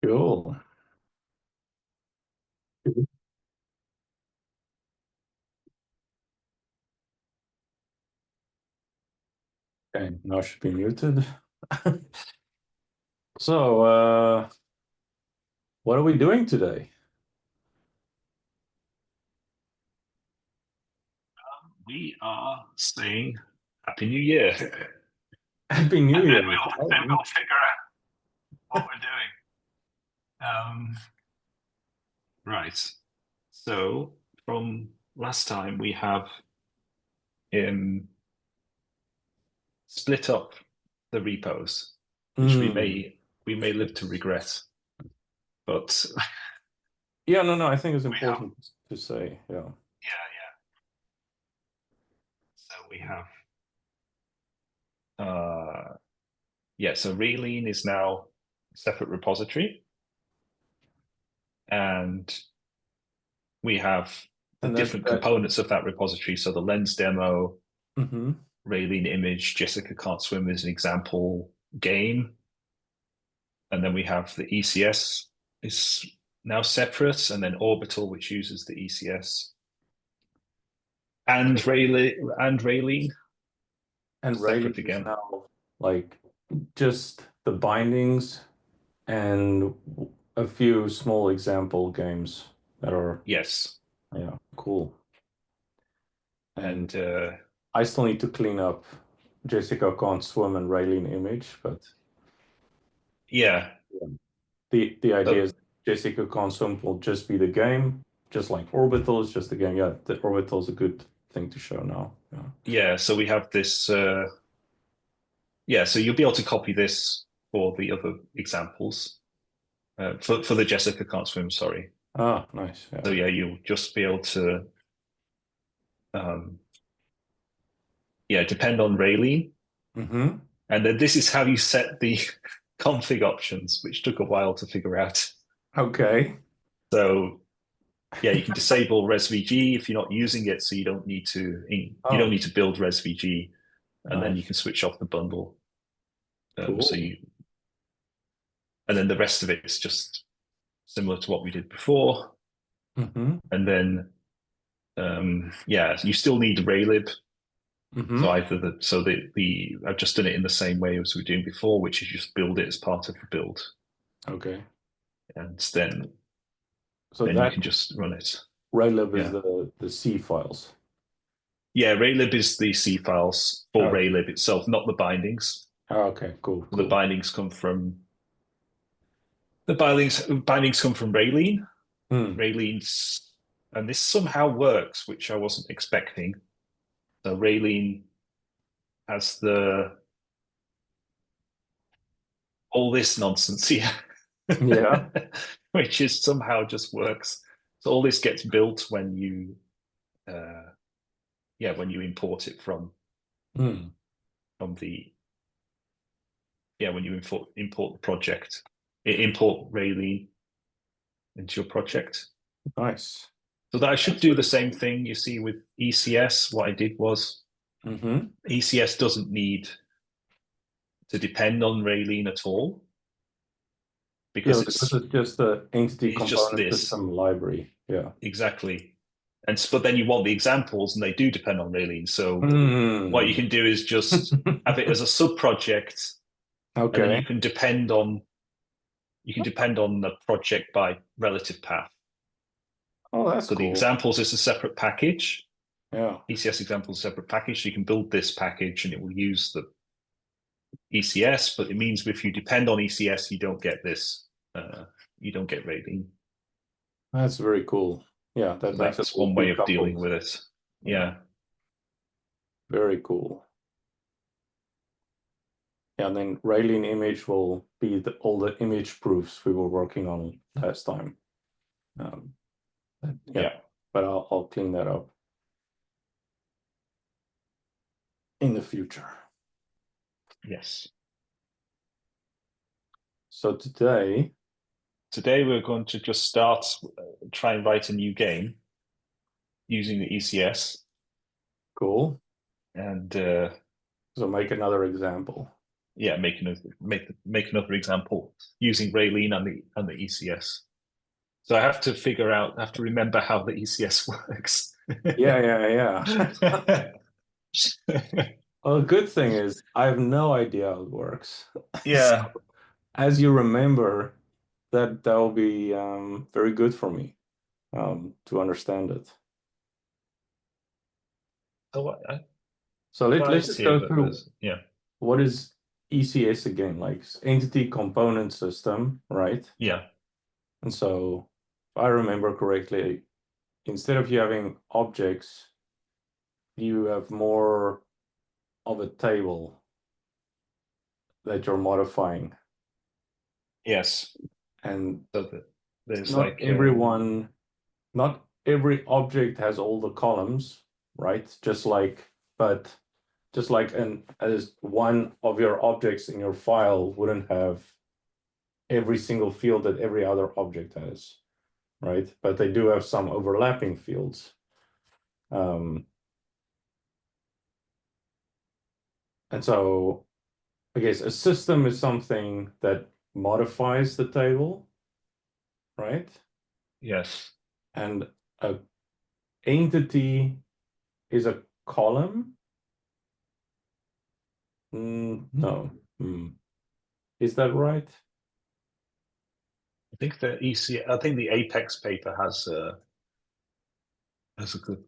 Cool. Okay, now should be muted. So, what are we doing today? We are saying Happy New Year. Happy New And then Year. we'll figure out what we're doing. Right. So from last time we have um, split up the repos, which we Hmm. may live to regret. But Yeah, no, I think it's we have important to say. Yeah. yeah. So we have uh so Raylene is now a separate repository, and we have the And that different that components of that repository. So the lens demo, hmm Raylene image, Jessica Can't Swim as an example game. And then we have the ECS is now separate, and then Orbital, which uses the ECS, and Raylene and Rayleigh separate is again. now like just the bindings and a few small example games that are, Yes. yeah, cool. And And I still need to clean up Jessica Can't Swim and Raylene image, but yeah. yeah. The idea So is Jessica Consum will just be the game, just like Orbital is just the game. Yeah, the Orbital is a good thing to show now. Yeah. so we have this so you'll be able to copy this for the other examples. For the Jessica Can't Swim, sorry. Ah, nice. So Yeah. yeah, you'll just be able to um, depend on Raylene. Mm-hmm. And then this is how you set the config options, which took a while to figure out. Okay. So yeah, you can disable ResVG if you're not using it, so you don't Oh, need to build ResVG, and then you nice. can switch off the bundle. So Cool. you and then the rest of it is just similar to what we did before. Mm-hmm. And then you still need Raylib. So Mm-hmm. either the I've just done it in the same way as we were doing before, which is just build it as part of the build, Okay. and then So you that can just run it. Raylib is Yeah. the C files. Yeah, Raylib is the C files for Okay. Raylib itself, not the bindings. Okay. Cool. The Cool. bindings come from the bindings come from Raylene. Hmm. Raylene's and this somehow works, which I wasn't expecting. So Raylene has the all this nonsense here, Yeah. which is somehow just works. So all this gets built when you when you import it Hmm. from the when you import the project. Import Raylene into your project. Nice. So that I should That's do the really same cool. thing you see with ECS. What I did was Mm-hmm. ECS doesn't need to depend on Raylene at all Yeah, because because it's just the entity it's just component this system library. Yeah. exactly. But then you want the examples, and they do depend on Raylene. So what you Hmm. can do is just have it as a sub project, and then Okay. you can depend on the project by relative path. Oh, that's So the cool. examples is a separate package. Yeah. ECS examples is a separate package. So you can build this package, and it will use the ECS. But it means if you depend on ECS, you don't get this. You don't get Raylene. That's very cool. Yeah, that So makes it that's all one way of dealing decoupled. with it. Yeah, Yeah. very cool. Yeah, and then Raylene image will be all the image proofs we were working on last time. Um, yeah, Yeah. but I'll clean that up in the future. Yes. So today, Today we're going to just try and write a new game using the ECS, cool. and So make another example. yeah, make another example using Raylene and the ECS. So I have to figure out, I have to remember how the ECS works. Yeah, yeah, yeah. Well, the good thing is I have no idea how it works. So Yeah. as you remember, that will be very good for me to understand it. So So let's advised just here go that through yeah, what is ECS again, like entity component system, right? yeah, And so if I remember correctly, instead of you having objects, you have more of a table that you're modifying. yes. And So that there's not like everyone, not every object has all the columns, right? But just like as one of your objects in your file wouldn't have every single field that every other object has, right? But they do have some overlapping fields. Um, and so I guess a system is something that modifies the table, right? yes. And a entity is a column. No. Is that right? I think the Apex paper has a good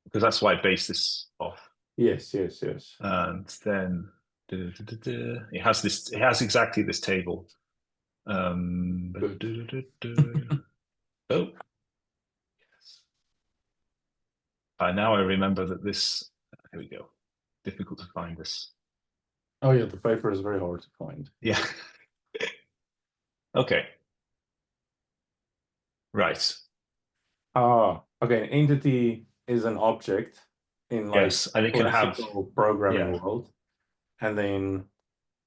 because that's why I based this off. Yes, yes, yes. And then it has exactly this table. Good. Oh, now I remember that this. Here we go. Difficult to find this. Oh yeah, the paper is very hard to find. Yeah. Okay. Right. Okay. An entity is an object in like Yes, and it can have. classical programming Yeah. world, and then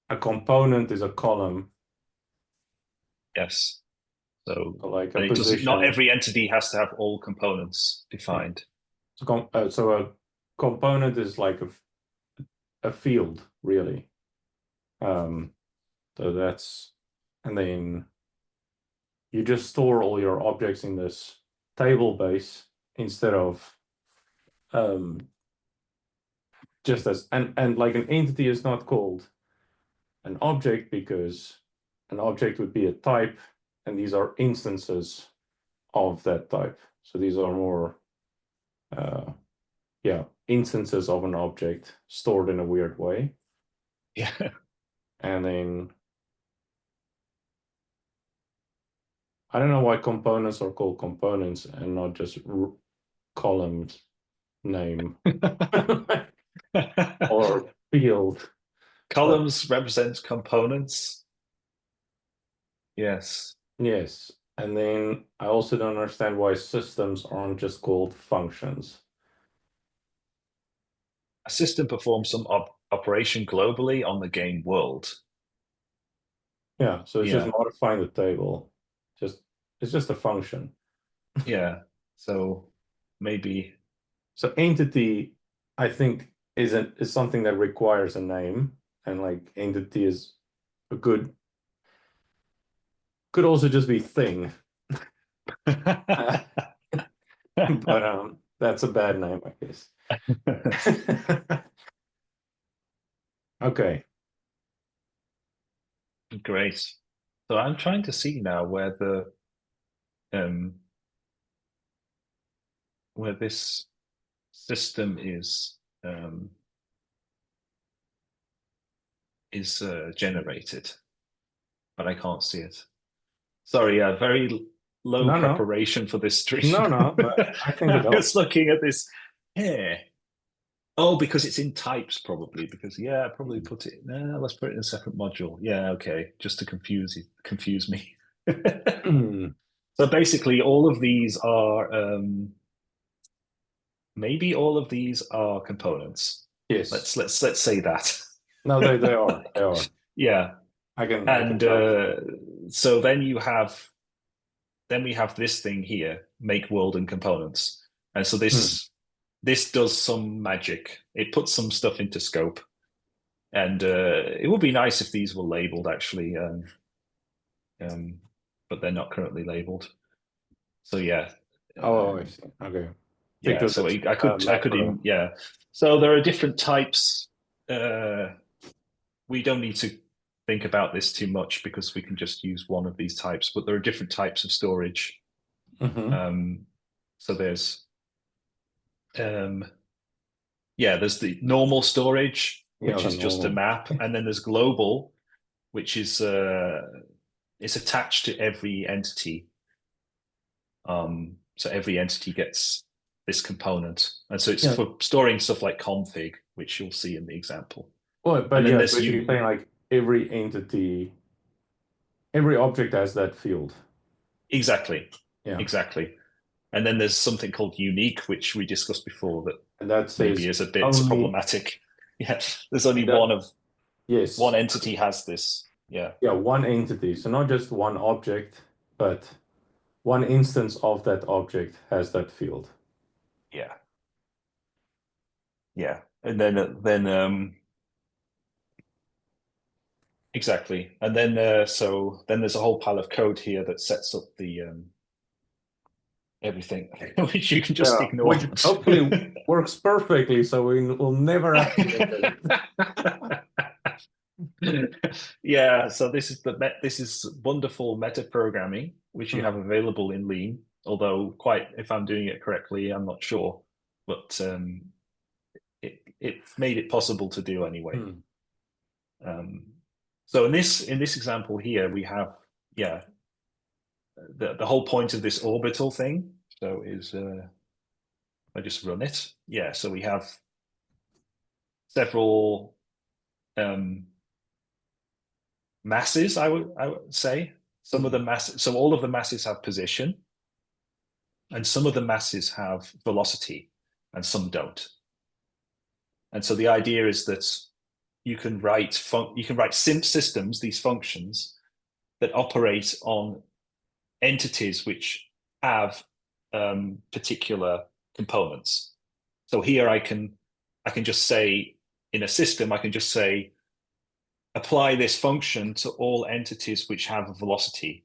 a component is a column, Yes. So, so like a and it doesn't. Not position. every entity has to have all components Yeah. defined. So a component is like a field, really. Um, so that's, and then you just store all your objects in this table base instead of um, just as, and like an entity is not called an object because an object would be a type, and these are instances of that type. So these are more, uh, yeah, instances of an object stored in a weird way. Yeah. And then I don't know why components are called components and not just columns name or field. But Columns represent components. Yes. yes, and then I also don't understand why systems aren't just called functions. A system performs some operation globally on the game world. Yeah, so it's just Yeah. modifying the table. Just it's just a function. Yeah. So maybe. So entity, I think, is something that requires a name, and like entity is a good could also just be thing. Uh, but that's a bad name, I guess. Okay. Great. So I'm trying to see now um where this system is generated, but I can't see it. Sorry, yeah, very low No, no. preparation for this stream. No, no, but I think it I was helps. looking at this here. Oh, because it's in types, probably. Because yeah, I probably put it. No, let's put it in a separate module. Yeah, okay, just to confuse me. So basically, all of these are maybe all of these are components. Yes. Let's say that. No, they are. They are. Yeah, I can and tell. so then we have this thing here, make world and components, and so Hmm. this does some magic. It puts some stuff into scope. And it would be nice if these were labeled actually, but they're not currently labeled. So yeah, Oh, I see. Okay. yeah. Because So it's I could macro. yeah. So there are different types. Uh, we don't need to think about this too much because we can just use one of these types. But there are different types of storage. Mm-hmm. So um, there's the normal storage, Yeah, which the is just a normal. map, and then there's global, which is it's attached to every entity. So every entity gets this component, and so it's Yeah. for storing stuff like config, which you'll see in the example. Well, And but then yeah, there's basically you saying like every entity, every object has that field. exactly, Yeah. exactly. And then there's something called unique, which we discussed before that And that maybe says is a bit only, problematic. Yeah, there's only and that, one yes. entity has this. Yeah, Yeah, one entity. So not just one object, but one instance of that object has that field. yeah, yeah. And then exactly. And then so then there's a whole pile of code here that sets up the everything, which you can just Yeah, ignore. which hopefully works perfectly, so we will never activate it. Yeah, so this is wonderful meta programming which you have Hmm. available in Lean. Although, quite if I'm doing it correctly, I'm not sure, but it made it possible to do anyway. Hmm. Um, so in this example here, we have yeah the whole point of this orbital thing. So is I just run it. Yeah, so we have several um, masses. I would say some of the Hmm. masses. So all of the masses have position, and some of the masses have velocity, and some don't. And so the idea is that you can write simp systems, these functions that operate on entities which have particular components. So here I can just say in a system I can just say apply this function to all entities which have a velocity,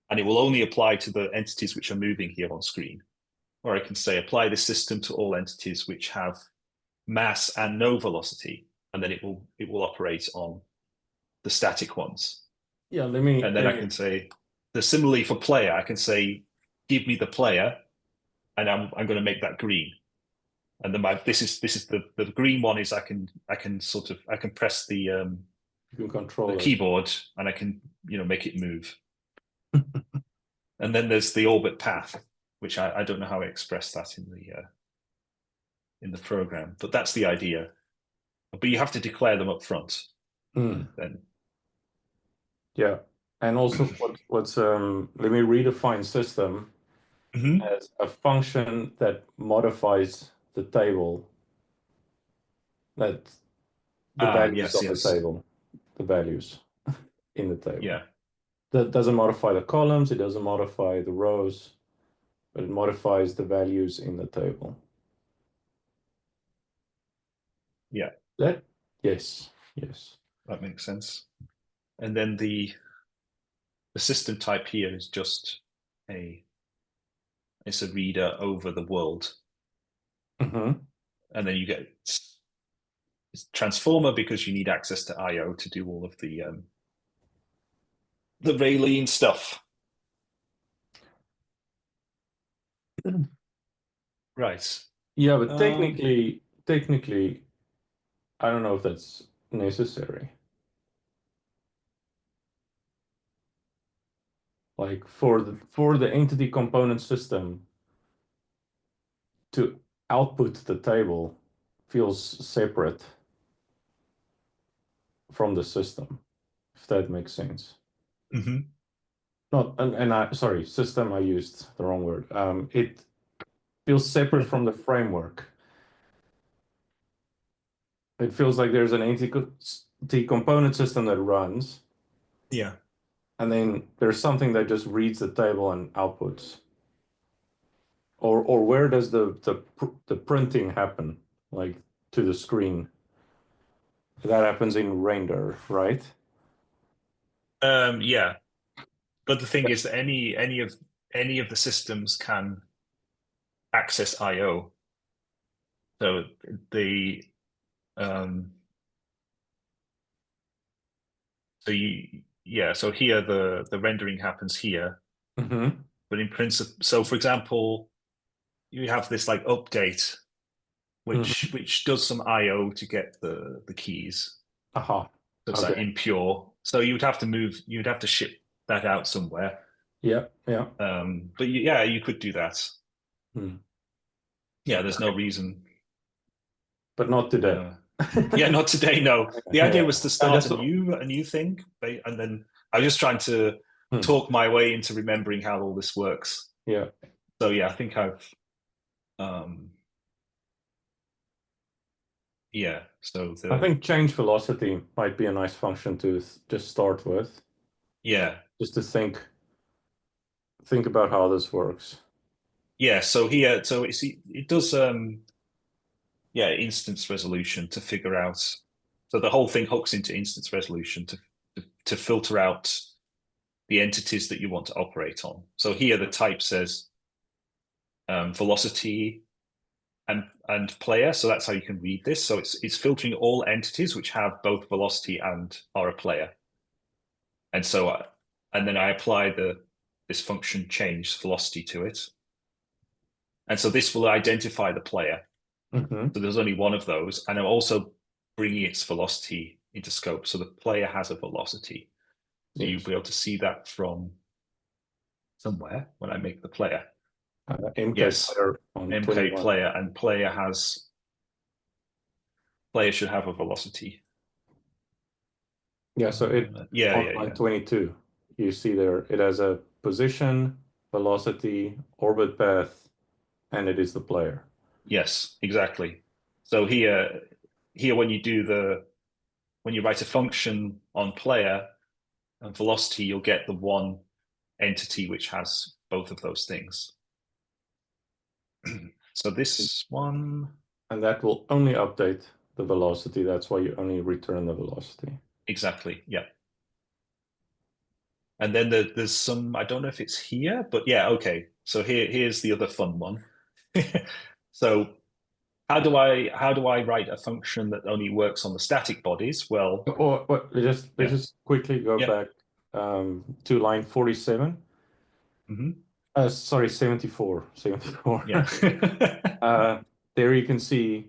and it will only apply to the entities which are moving here on screen. Or I can say apply this system to all entities which have mass and no velocity, and then it will operate on the static ones. Yeah, let me. And then I can say the similarly for player, I can say give me the player, and I'm going to make that green. And then this is the green one is I can sort of I can press You can the control it. keyboard and I can make it move. And then there's the orbit path, which I don't know how I express that in the program, but that's the idea. But you have to declare them up front. Hmm. Then Yeah, and also what's let me redefine system mm-hmm. as a function that modifies the table, that the values Yes, of the yes, table, the values in the table. yeah, That doesn't modify the columns, it doesn't modify the rows, but it modifies the values in the table. yeah. That, yes, yes. That makes sense. And then the system type here is just a it's a reader over the world, Hmm. and then you get it's transformer because you need access to I/O to do all of the Raylene stuff. Right. Yeah, but Um, technically, I don't know if that's necessary. Like for the entity component system to output the table feels separate from the system, if that makes sense. mhm. Not and I sorry, system I used the wrong word. It feels separate from the framework. It feels like there's an entity component system that runs, Yeah. and then there's something that just reads the table and outputs. Or where does the printing happen, like to the screen? that happens in render, right? Yeah, but the thing is that any of the systems can access I/O. So the um, so you yeah, so here the rendering happens here, Mm-hmm. but in principle, so for example, you have this like update Mm-hmm. which does some I/O to get the keys. Aha. So it's like Okay. impure. So you'd have to ship that out somewhere. Yeah. Yeah. But yeah, you could do that. Hmm. Yeah, there's no Okay. reason. But not today. Uh, yeah, not today. No, the idea Yeah. was to Oh, start that's all. a new thing, and then I was just trying to Hmm. talk my way into remembering how all this works. Yeah. So yeah, I think I've um, yeah. So I the think change velocity might be a nice function to just start with, yeah just to think about how this works. yeah. So here, so it does yeah instance resolution to figure out. So the whole thing hooks into instance resolution to filter out the entities that you want to operate on. So here the type says velocity and player. So that's how you can read this. So it's filtering all entities which have both velocity and are a player. And so and then I apply this function change velocity to it. And so this will identify the player. Mm-hmm. So there's only one of those, and I'm also bringing its velocity into scope. So the player has a velocity. So you'll Yes. be able to see that from somewhere when I make the player. MK Yes, player on MK 21. player, and player should have a velocity. Yeah, so it Yeah, on yeah, line yeah. 22, you see there it has a position, velocity, orbit path, and it is the player. Yes, exactly. So here when you do when you write a function on player and velocity, you'll get the one entity which has both of those things. So this one, And that will only update the velocity. That's why you only return the velocity. exactly, yeah. And then there's some, I don't know if it's here, but yeah, okay. So here's the other fun one. So how do I write a function that only works on the static bodies? Well, Or let's yeah, just quickly go yeah. back to line 47. Hmm. Sorry, 74. 74. Yeah. uh, there you can see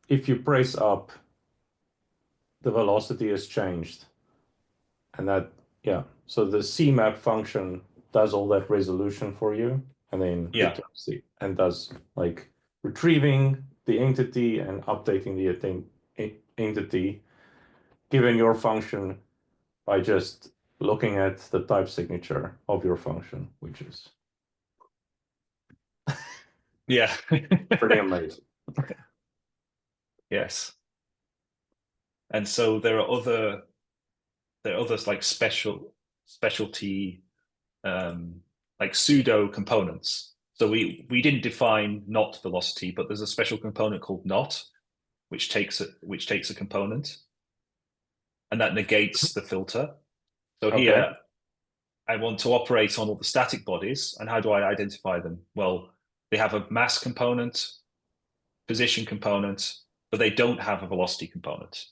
if you press up, the velocity has changed. And that, yeah. So the CMap function does all that resolution for you and then Yeah. returns and does like retrieving the entity and updating the entity given your function by just looking at the type signature of your function, which is Yeah. pretty amazing. Yes. And so there are others like specialty like pseudo components. So we didn't define not velocity, but there's a special component called not, which takes a component and that negates the filter. So Okay. here I want to operate on all the static bodies. And how do I identify them? Well, they have a mass component, position component, but they don't have a velocity component.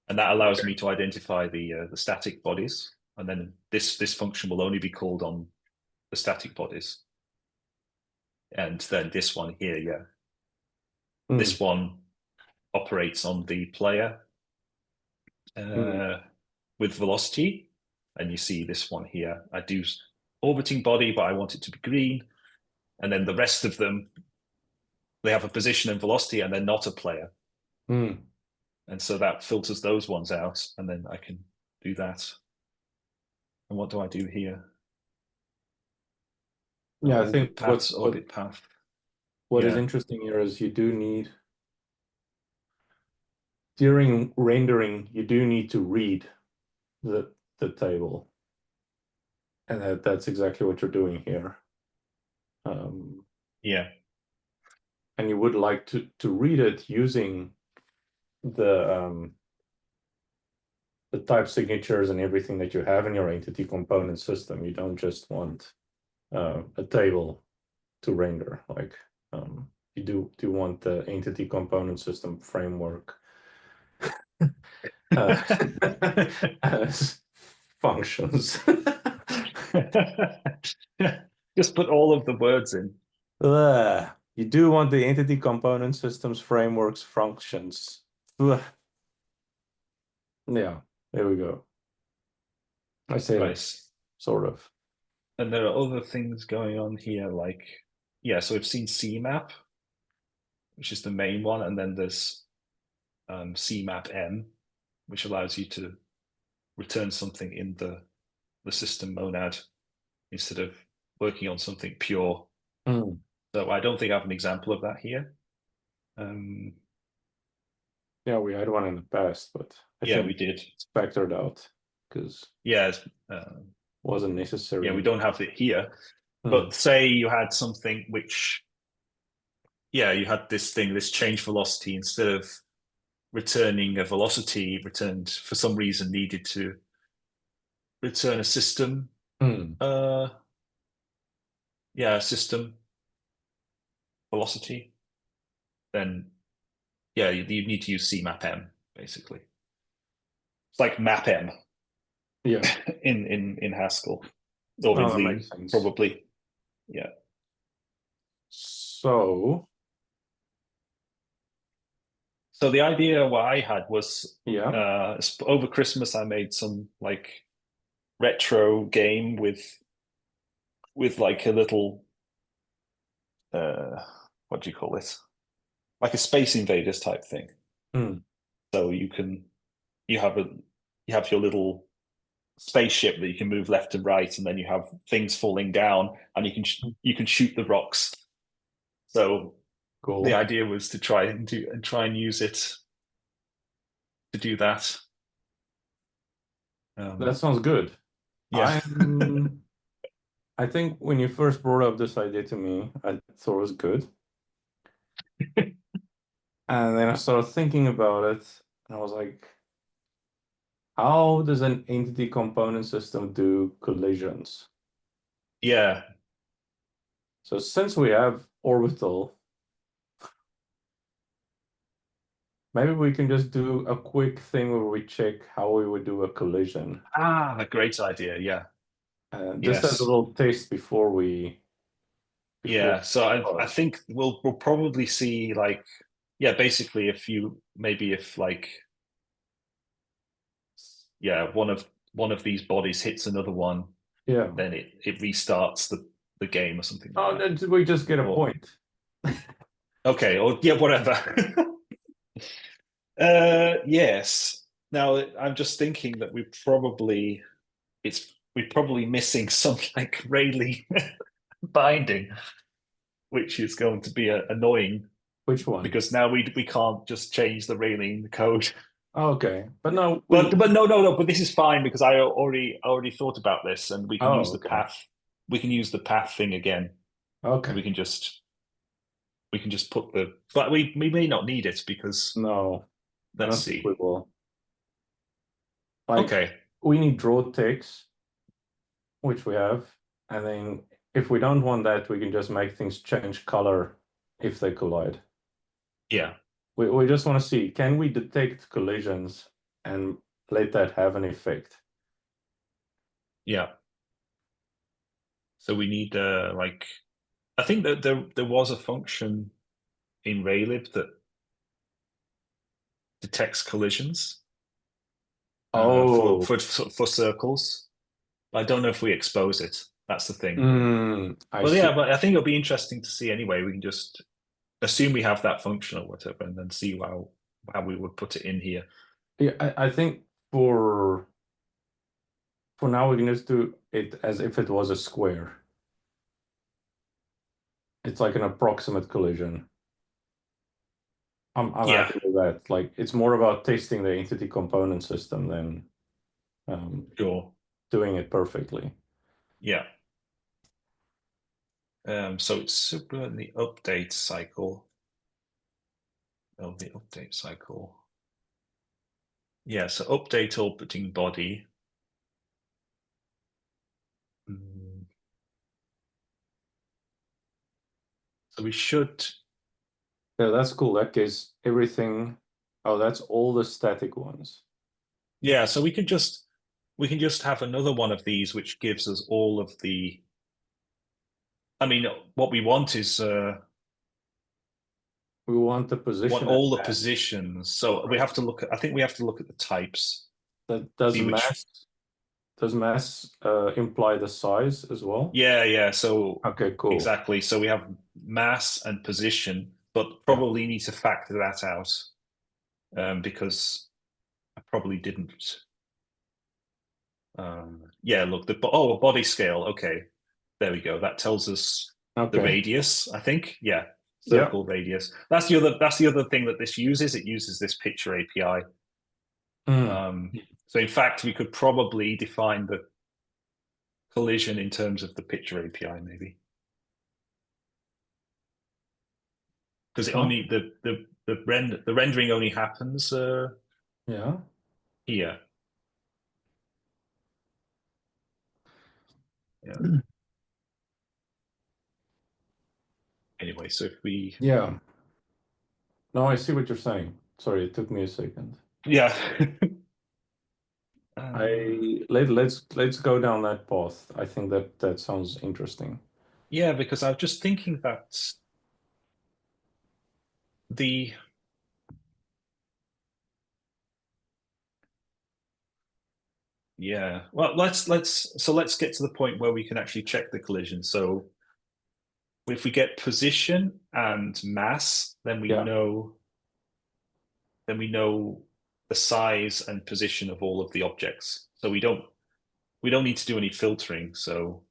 And that allows me to identify the static bodies. And then this function will only be called on the static bodies. And then this one here, yeah, Hmm. this one operates on the player Hmm. with velocity. And you see this one here. I do orbiting body, but I want it to be green. And then the rest of them, they have a position and velocity, and they're not a player. Hmm. And so that filters those ones out, and then I can do that. And what do I do here? Yeah, I think Orbit paths, orbit path. what is Yeah, interesting here is you do need during rendering, you do need to read the table. And that's exactly what you're doing here. yeah, And you would like to read it using the the type signatures and everything that you have in your entity component system. You don't just want a table to render. Like you do want the entity component system framework uh, as functions. Just put all of the words in. You do want the entity component systems frameworks functions. Ugh. Yeah, there we go. I said it, Right. sort of. And there are other things going on here, like, yeah, so we've seen CMap, which is the main one, and then there's CMap M, which allows you to return something in the system monad instead of working on something pure. Mm. So I don't think I have an example of that here. Um, Yeah, we had one in the past, but I yeah, think we did. it's factored out because Yeah, wasn't yeah, we necessary. don't have it here. Mm. But say you had something which, yeah, you had this thing, this change velocity, instead of returning a velocity, returned for some reason needed to return a system. Mm. Uh, yeah, system velocity. Then yeah, you need to use CMAP-M basically. It's like map-M Yeah, in Haskell or in no, that Lean makes sense. probably. Yeah. So, So the idea what I had was yeah. over Christmas I made some like retro game with like a little uh what do you call it? Like a Space Invaders type thing. Mm. So you have a you have your little spaceship that you can move left and right, and then you have things falling down, and you can shoot the rocks. So the Cool. idea was to try and use it to do that. That Um, sounds good. yeah, I'm, I think when you first brought up this idea to me, I thought it was good. And then I started thinking about it, and I was like, how does an entity component system do collisions? yeah, So since we have orbital, maybe we can just do a quick thing where we check how we would do a collision. a great idea. Yeah, Just as a yes, little taste before yeah. So I start. think we'll probably see like yeah, basically if you maybe if like yeah one of these bodies hits another one, Yeah. then it restarts the game or something like Oh, that. then we just get a Or point. okay, or yeah, whatever. Yes. Now I'm just thinking that we're probably missing some like Rayleigh binding, which is going to be annoying Which one? because now we can't just change the Rayleigh code. Okay. But no, we. But no. But this is fine because I already thought about this, and we can Oh, use the okay. path. We can use the path thing again, and Okay. we can just put the. But we may not need it because No, I let's don't think we see. will. Like, Okay, we need draw ticks, which we have. And then if we don't want that, we can just make things change color if they collide. yeah, We just want to see, can we detect collisions and let that have an effect? yeah. So we need like I think that there was a function in Raylib that detects collisions Oh, for circles. I don't know if we expose it. That's the thing. I But yeah, see. but I think it'll be interesting to see anyway. We can just assume we have that function or whatever, and then see how we would put it in here. Yeah, I think for now we can just do it as if it was a square. It's like an approximate collision. I'm Yeah, happy with that. Like it's more about testing the entity component system than um, sure. doing it perfectly. Yeah. So it's super in the update cycle. Oh, the update cycle. Yeah, so update orbiting body. Mm, So we should, Yeah, that's cool. That gives everything. Oh, that's all the static ones. yeah, so we can just have another one of these which gives us all of the, I mean, what we want is We want the want position and all the mass, positions. So we right? have to look at, I think we have to look at the types, That see which, does mass imply the size as well? yeah. So Okay, cool. exactly. So we have mass and position, but Yeah. probably need to factor that out because I probably didn't. Yeah, look, a body scale. Okay, there we go. That tells us the Okay. radius, I think. Yeah, Yeah. circle radius. That's the other thing that this uses. It uses this picture API. Mm. So in fact, we could probably define the collision in terms of the picture API, maybe. Because it Oh, only the rendering only happens yeah. here. Yeah. Anyway, so if we Yeah. No, I see what you're saying. Sorry, it took me a second. yeah. Let's go down that path. I think that sounds interesting. Yeah, because I was just thinking that the yeah. Well, let's get to the point where we can actually check the collision. So if we get position and mass, Yeah. then we know the size and position of all of the objects. So we don't need to do any filtering. So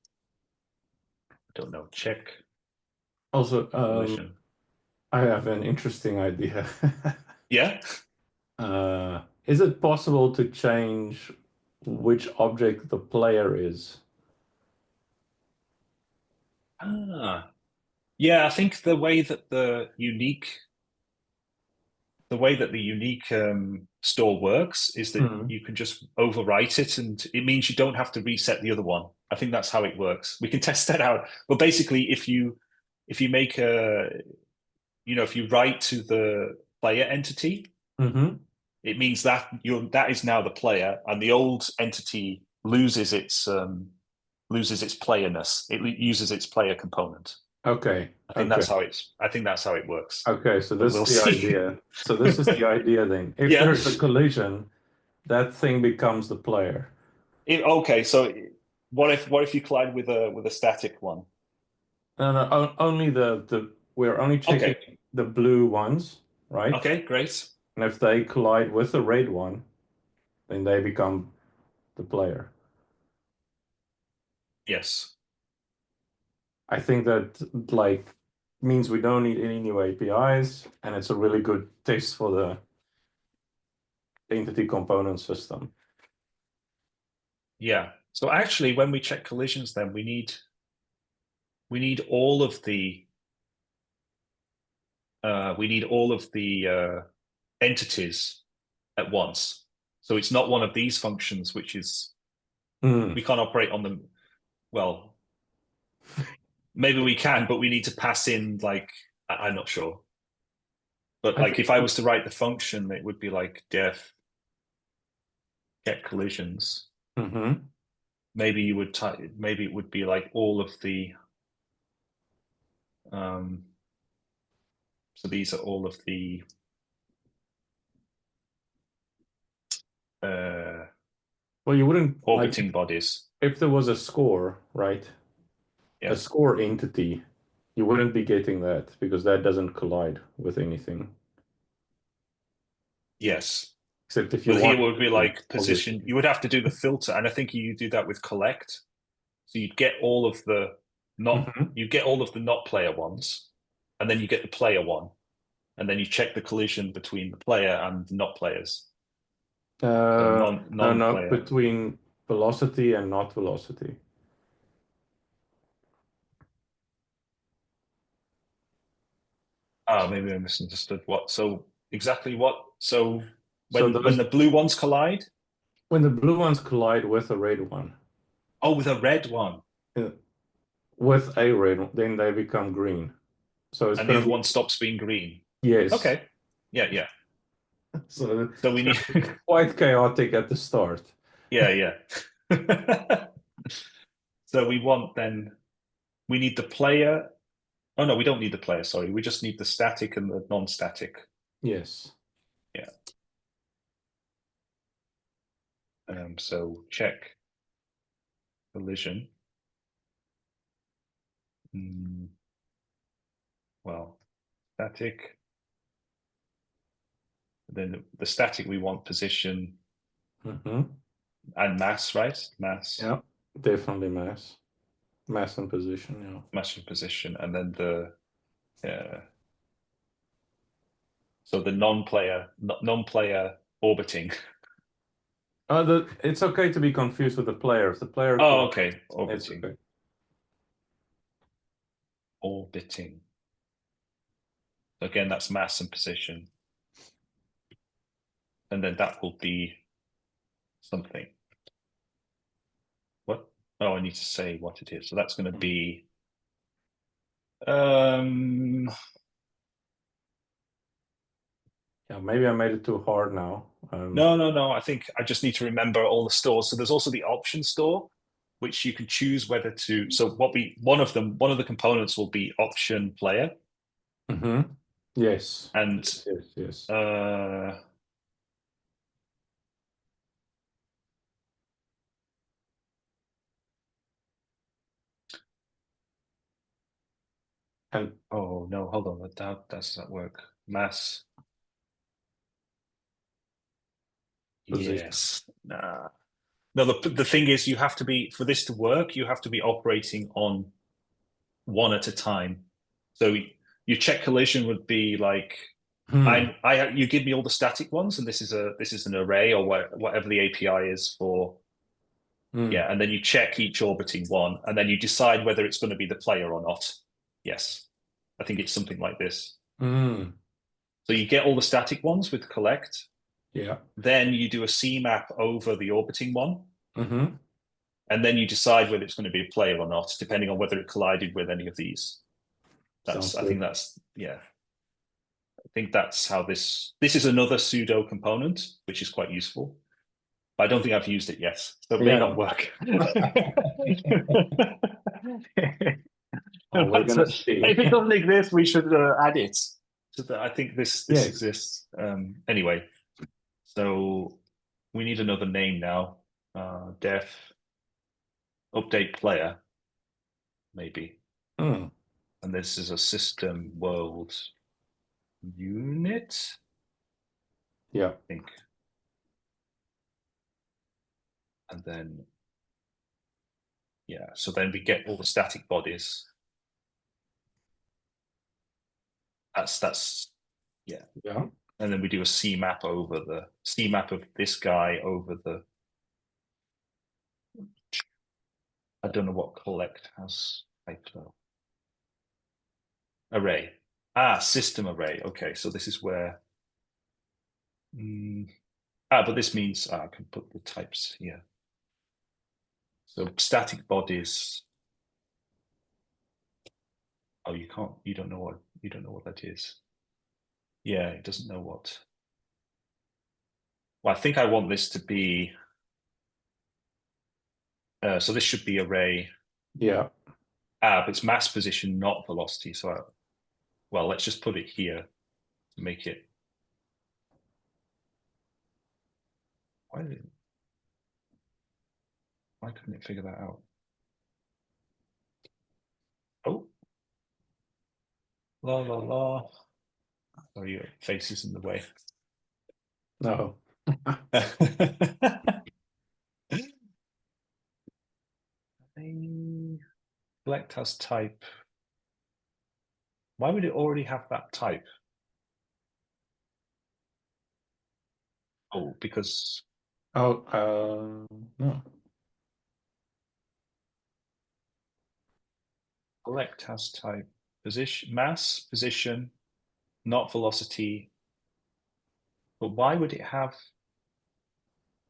I don't know, check Also, collision. I have an interesting idea. Yeah. Is it possible to change which object the player is? Yeah, I think the way that the unique store works is that Hmm. you can just overwrite it, and it means you don't have to reset the other one. I think that's how it works. We can test that out. But basically, if you make a if you write to the player entity, Hmm. it means that is now the player, and the old entity loses its playerness. It uses its player component. Okay. I think Okay. that's how it's. I think that's how it works. Okay. So But this is we'll the see. idea. So this is the idea then. If Yeah. there's a collision, that thing becomes the player. Okay. So what if you collide with a static one? No, no, only the we're only checking Okay. the blue ones, right? Okay. Great. And if they collide with the red one, then they become the player. Yes. I think that like means we don't need any new APIs, and it's a really good test for the entity component system. Yeah. So actually, when we check collisions, then we need all of the entities at once. So it's not one of these functions, which is Hmm. we can't operate on them. Well, maybe we can, but we need to pass in like I'm not sure. But I like think. if I was to write the function, it would be like def get collisions. Hmm. Maybe you would type. Maybe it would be like all of the. Um, so these are all of the uh, Well, you wouldn't like orbiting bodies. if there was a score, right? A Yeah. score entity, you wouldn't be getting that because that doesn't collide with anything. Yes. Except if you But here wanted would be to, like position. obviously. You would have to do the filter, and I think you do that with collect. So you'd get all of the not. Hmm. You get all of the not player ones, and then you get the player one, and then you check the collision between the player and the not players. So No, no, non-player. between velocity and not velocity. Oh, maybe I misunderstood what. So exactly what? So So When the blue ones collide? when the blue ones collide with a red one, Oh, with a red one. uh, with a red one, then they become green. So it's And the going other to be one stops being green. yes. Okay. Yeah, yeah. So So we it's need going to be quite chaotic at the start. yeah, yeah. So we need the player. Oh no, we don't need the player, sorry. We just need the static and the non-static. Yes. Yeah. So check collision. Mm, well, static. Then the static we want position Mm-hmm. and mass, right? Mass, Yeah, definitely mass and position. Yeah. mass and position, and then the so the non-player orbiting. It's okay to be confused with the player. If the player Oh, collides, okay. it's Orbiting. okay. Orbiting. Again, that's mass and position. And then that will be something. What? Oh, I need to say what it is. So that's going to be um Yeah, maybe I made it too hard now. no. I think I just need to remember all the stores. So there's also the option store, which you can choose whether to. So one of the components will be option player, Mm-hmm. Yes. and Yes, yes, yes. uh And oh no, hold on, that does that work? Mass. position. Yes. Nah. No, the thing is, you have to be for this to work. You have to be operating on one at a time. So your check collision would be like Hmm. you give me all the static ones, and this is an array or whatever the API is for. Hmm. Yeah, and then you check each orbiting one, and then you decide whether it's going to be the player or not. Yes, I think it's something like this. Hmm. So you get all the static ones with collect, Yeah. then you do a C map over the orbiting one, Mm-hmm. and then you decide whether it's going to be a player or not, depending on whether it collided with any of these. Sounds I good. think that's yeah. I think that's how this is another pseudo component, which is quite useful. But I don't think I've used it yet, so it may Yeah. not work. Oh, we're gonna If see. it doesn't exist, we should add it. So that I think this Yes. exists. Anyway, so we need another name now. Def update player, maybe. Hmm. And this is a system world unit, Yeah. I think. And then yeah, so then we get all the static bodies. That's yeah. Yeah. And then we do a C map over the C map of this guy over the I don't know what collect has type though. Array. Ah, system array. Okay, so this is where but this means I can put the types here. So static bodies. Oh, you don't know what that is. Yeah, it doesn't know what. Well, I think I want this to be so this should be array. Yeah. But it's mass position, not velocity. So well, let's just put it here to make it. Why did it, why couldn't it figure that out? Oh, la la la. Sorry, your face is in the way. No. Select has type. Why would it already have that type? Oh, because Oh, no. select has type position, mass, position, not velocity. But why would it have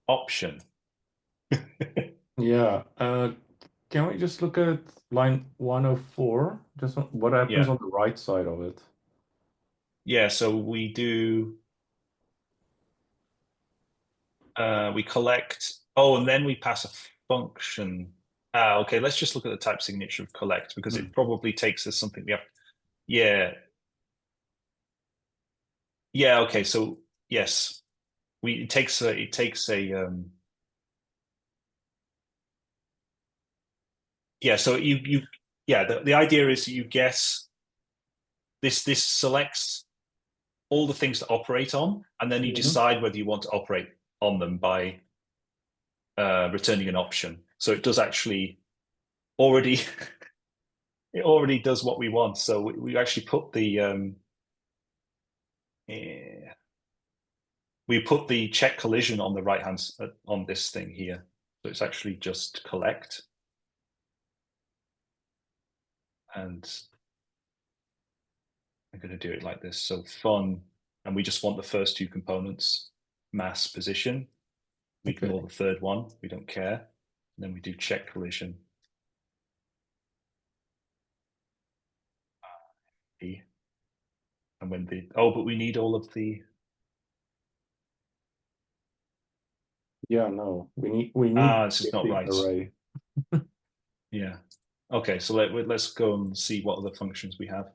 option? Yeah. Can we just look at line 104? Just what happens Yeah. on the right side of it? Yeah, so we collect, oh, and then we pass a function. Ah, okay, let's just look at the type signature of collect because Hmm. it probably takes us something we have. Yeah. Yeah, okay, so yes. It takes a yeah, so you yeah, the idea is you guess this selects all the things to operate on, and then you Hmm. decide whether you want to operate on them by returning an option. So it does actually already it already does what we want. So we actually put the we put the check collision on the right hand on this thing here. So it's actually just collect, and I'm going to do it like this. So fun, and we just want the first two components, mass, position. We Okay. ignore the third one. We don't care. And then we do check collision. And when the, oh, but we need all of the, Yeah, no, we need this is not the right. array. Yeah. Okay, so let's go and see what other functions we have.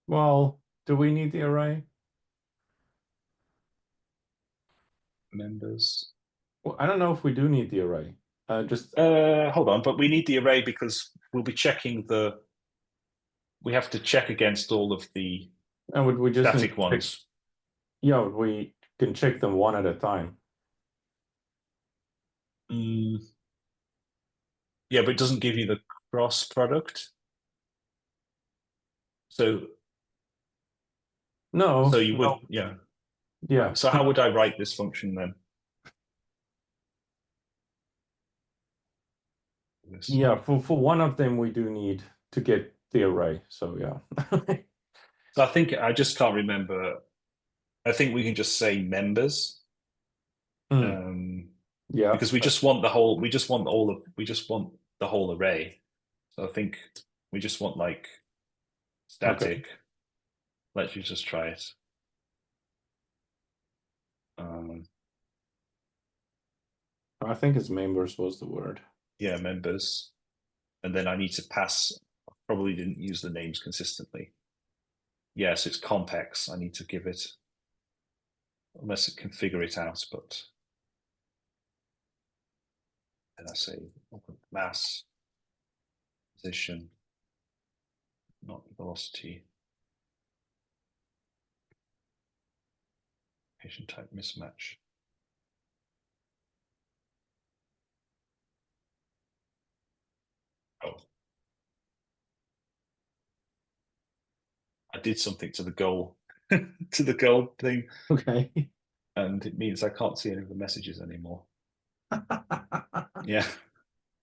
Well, do we need the array? Members. Well, I don't know if we do need the array. Just Hold on, but we need the array because we'll be checking we have to check against all of the and would we just need static to check? ones. Yeah, we can check them one at a time. Mm, yeah, but it doesn't give you the cross product. So No, you would, no, yeah. yeah, So how would I write this function then? This. yeah. For one of them, we do need to get the array. So yeah. So I think I just can't remember. I think we can just say members, Hmm. Yeah. because we just want the whole. We just want all of. We just want the whole array. So I think we just want like Okay. static. Let's just try it. Um, I think it's members was the word. yeah, members, and then I need to pass. Probably didn't use the names consistently. Yes, it's complex. I need to give it, unless it can figure it out. But then I say mass, position, not velocity, patient type mismatch. Oh, I did something to the goal, to the goal thing, Okay. and it means I can't see any of the messages anymore. Yeah.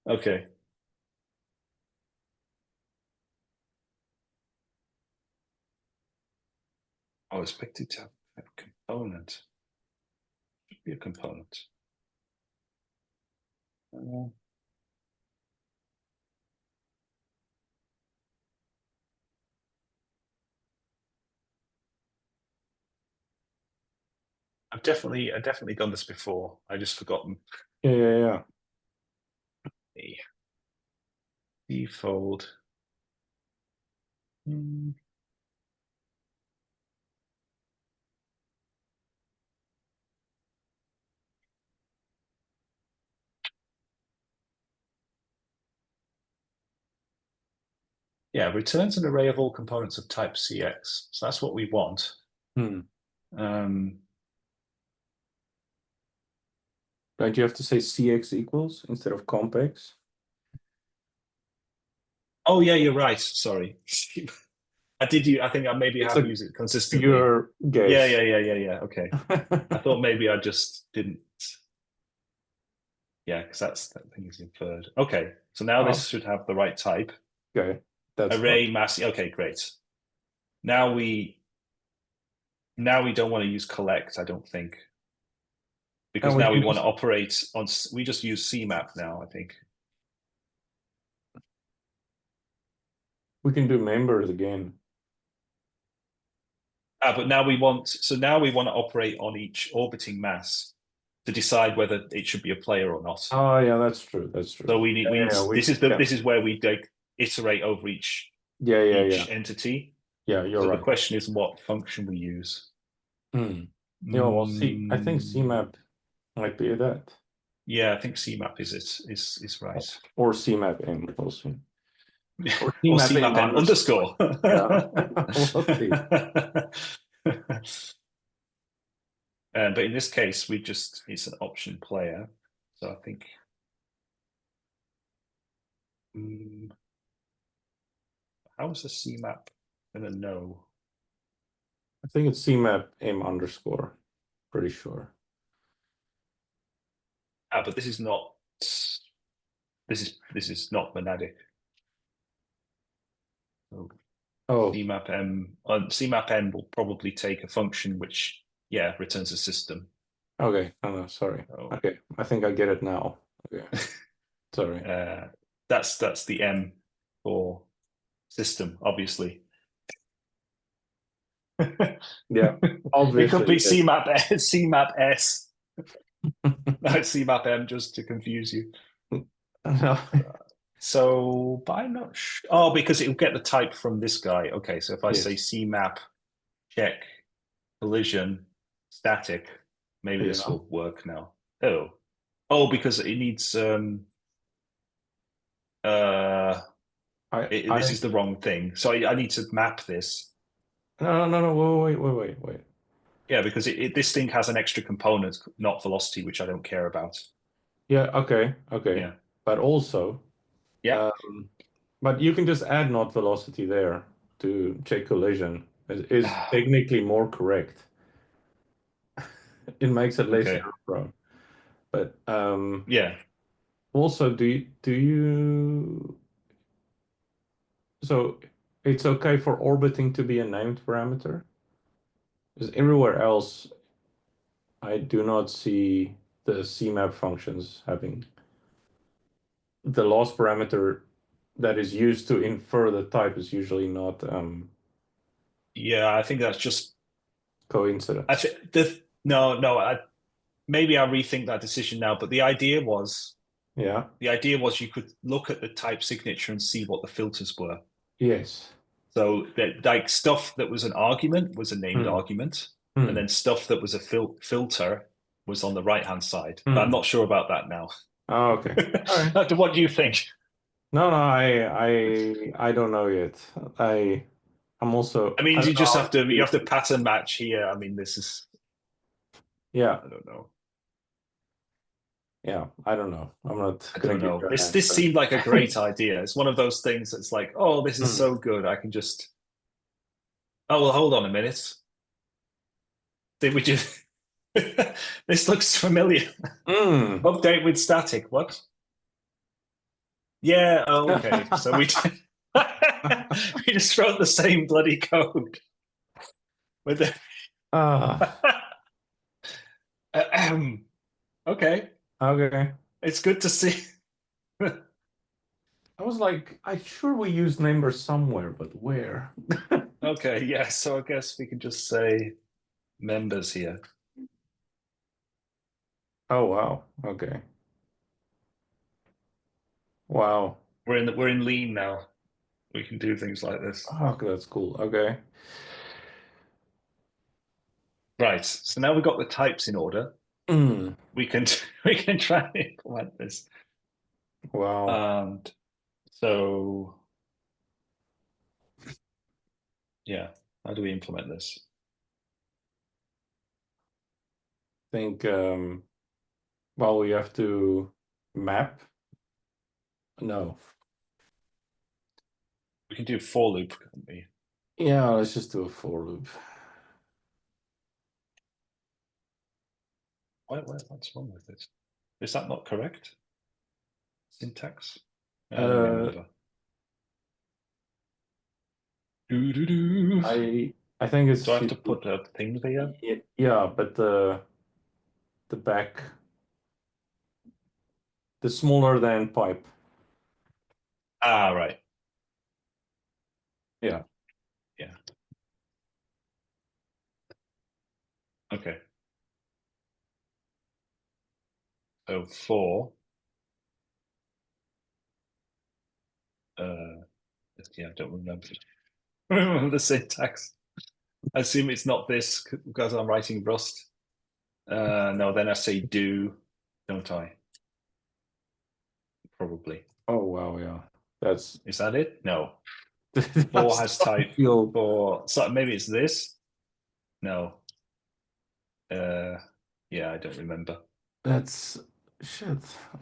Okay. I was expected to have a component. Should be a component. Uh, I've definitely done this before. I just forgotten Yeah, yeah, yeah. the default. Yeah, returns an array of all components of type CX. So that's what we want. Hmm. Um, Don't you have to say CX equals instead of compx? oh yeah, you're right. Sorry. I did you. I think I maybe It's have a used it consistently. pure Yeah, guess. yeah. Okay. I thought maybe I just didn't. Yeah, because that thing is inferred. Okay, so now Oh, this should have the right type. okay. That's fun. Array mass. Okay, great. Now we don't want to use collect, I don't think, because And we now we can want to just operate on. We just use CMAP now, I think. do members again. But now we want to operate on each orbiting mass to decide whether it should be a player or not. Oh yeah, that's true. That's true. So we need yeah. this is where we like iterate over Yeah. each entity. Yeah, you're So the right. question is what function we use. Hmm. Yeah, well, see, I think Mm, CMAP might be that, yeah, I think CMAP is right. or CMAP M. We'll see, or Or CMAP M CMAP M underscore. underscore. Yeah, we'll see. But in this case, it's an option player. So I think how is the CMAP gonna know? I think it's CMAP M underscore. Pretty sure. But this is not monadic. So Oh, CMAP M will probably take a function which returns a system. okay. Oh, no, sorry. So Okay, I think I get it now. Okay, sorry. that's the M for system, obviously. Yeah, It could be obviously. CMAP S, no, CMAP M, just to confuse you. No. So, but I'm not sure. Oh, because it'll get the type from this guy. Okay, so if I say Yes. CMAP check collision static, maybe this Yeah. will work now. Oh, because it needs uh this I is the wrong thing. So I need to map this. no. Wait. Yeah, because this thing has an extra component, not velocity, which I don't care about. Yeah. Okay. Yeah. But also, Yeah. um, but you can just add not velocity there to check collision. Is technically more correct. It makes it less Okay. error prone. But Yeah. also, do you so it's okay for orbiting to be a named parameter? Because everywhere else, I do not see the CMAP functions having the loss parameter that is used to infer the type is usually not Yeah, I think that's just I coincidence. think maybe I'll rethink that decision now, but Yeah. the idea was you could look at the type signature and see what the filters were. Yes. So that like stuff that was an argument was a named Hmm. argument, and Hmm. then stuff that was a filter was on the right hand side. But I'm Hmm. not sure about that now. Oh, okay. All right. What do you think? No, I don't know yet. I'm also I mean, I don't know how to you do have to it. pattern match here. I mean, this is Yeah. I don't know. Yeah. I don't know. I'm not I gonna don't give know. you an This answer. seemed like a great idea. It's one of those things that's like, oh, this is Hmm. so good. I can just oh well, hold on a minute. Did we just this looks familiar. Hmm. Update with static. What? Yeah, oh, okay. So we we just wrote the same bloody code with the Ah, okay. okay. It's good to see. I was like, I sure we use numbers somewhere, but where? Okay, yeah. So I guess we can just say members here. Oh wow. Okay. Wow. We're in lean now. We can do things like this. Oh, that's cool. Okay. Right. So now we've got the types in order. Mm. We can we can try and implement this. Wow. And so yeah, how do we implement this? Think well we have to map. No. We can do for loop, can't we? Yeah, let's just do a for loop. What's wrong with this? Is that not correct? Syntax? Let me Uh remember. Do, do, do. I think Do I it's have to put a thing there? yeah, but the back, the smaller than pipe. Ah, right. Yeah. Yeah. Okay. So 4. Uh, yeah, I don't remember. I don't remember the syntax. I assume it's not this because I'm writing Rust. No, then I say do, don't I? Probably. Oh wow, yeah. That's Is that it? No. 4 that's has type field. 4. So maybe it's this? No. Uh, yeah, I don't remember. That's shit.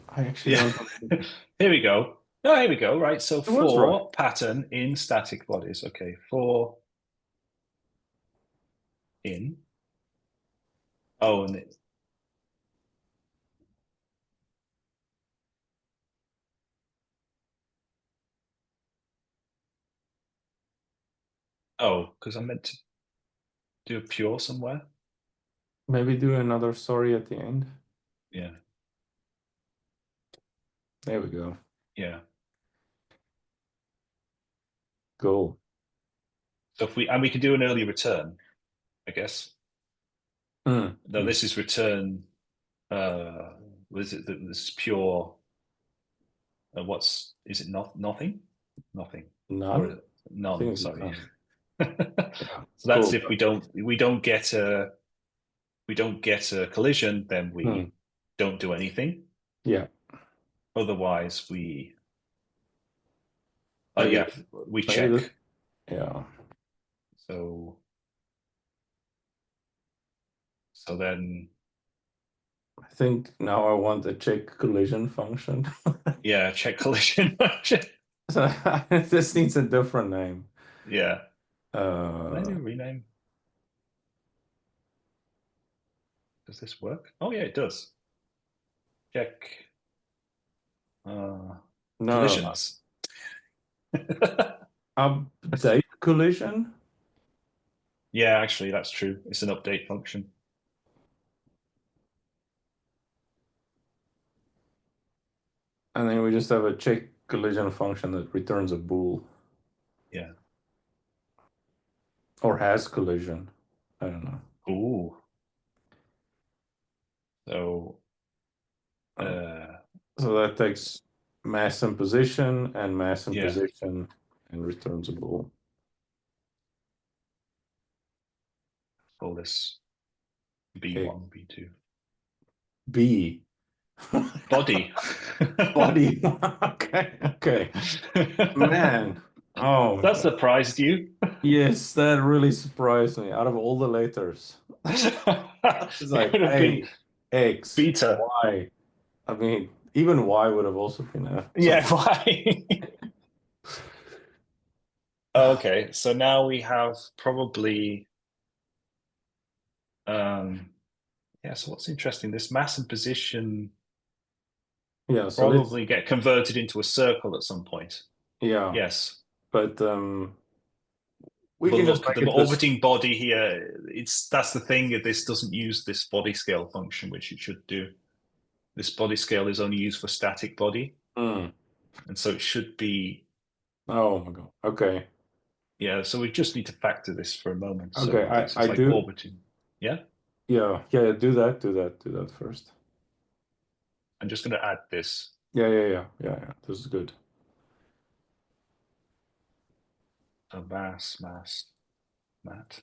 I actually Yeah. don't know. Here we go. Oh, here we go. Right. So It was right. 4 pattern in static bodies. Okay. 4 in. Oh, and it, oh, because I meant to do a pure somewhere. Maybe do another sorry at the end. Yeah. There we go. Yeah. Cool. So if we can do an early return, I guess. Mm, No, mm. this is return. Was it this is pure? What's is it? Not nothing, nothing, None? or I none? think it's Sorry. none. Yeah. So that's Cool. if we don't get a collision, then Hmm. we don't do anything. Yeah. Otherwise, we Maybe yeah, we maybe check. this, yeah. So then I think now I want a check collision function. yeah, check collision. So this needs a different name. Yeah. Can I Uh do a rename? Does this work? Oh yeah, it does. Check uh, no, collisions. update collision. Yeah, actually, that's true. It's an update function. And then we just have a check collision function that returns a bool Yeah. or has collision. I don't know. Ooh. So Um, uh, so that takes mass and position yeah, and returns a bool. call this Okay. B1, B2. B. Body. Body. Okay. Okay. Man. Oh my That God. surprised you. Yes, that really surprised me. Out of all the letters, it's It like would have been A, X, beta. Y. I mean, even Y would have also been Yeah, something. why? Okay, so now we have probably um yeah, so what's interesting, this mass and position Yeah, so let's, probably get converted into a circle at some point. yeah, Yes. but we But can just look, make the it this. orbiting body here, it's that's the thing, this doesn't use this body scale function, which it should do. This body scale is only used for static body. Hmm. And so it should be, Oh my God. Okay. yeah, so we just need to factor this for a moment. Okay. So this I is like do. orbiting. Yeah. Yeah. Yeah. Do that first. I'm just going to add this. Yeah. This is good. So mass, mat.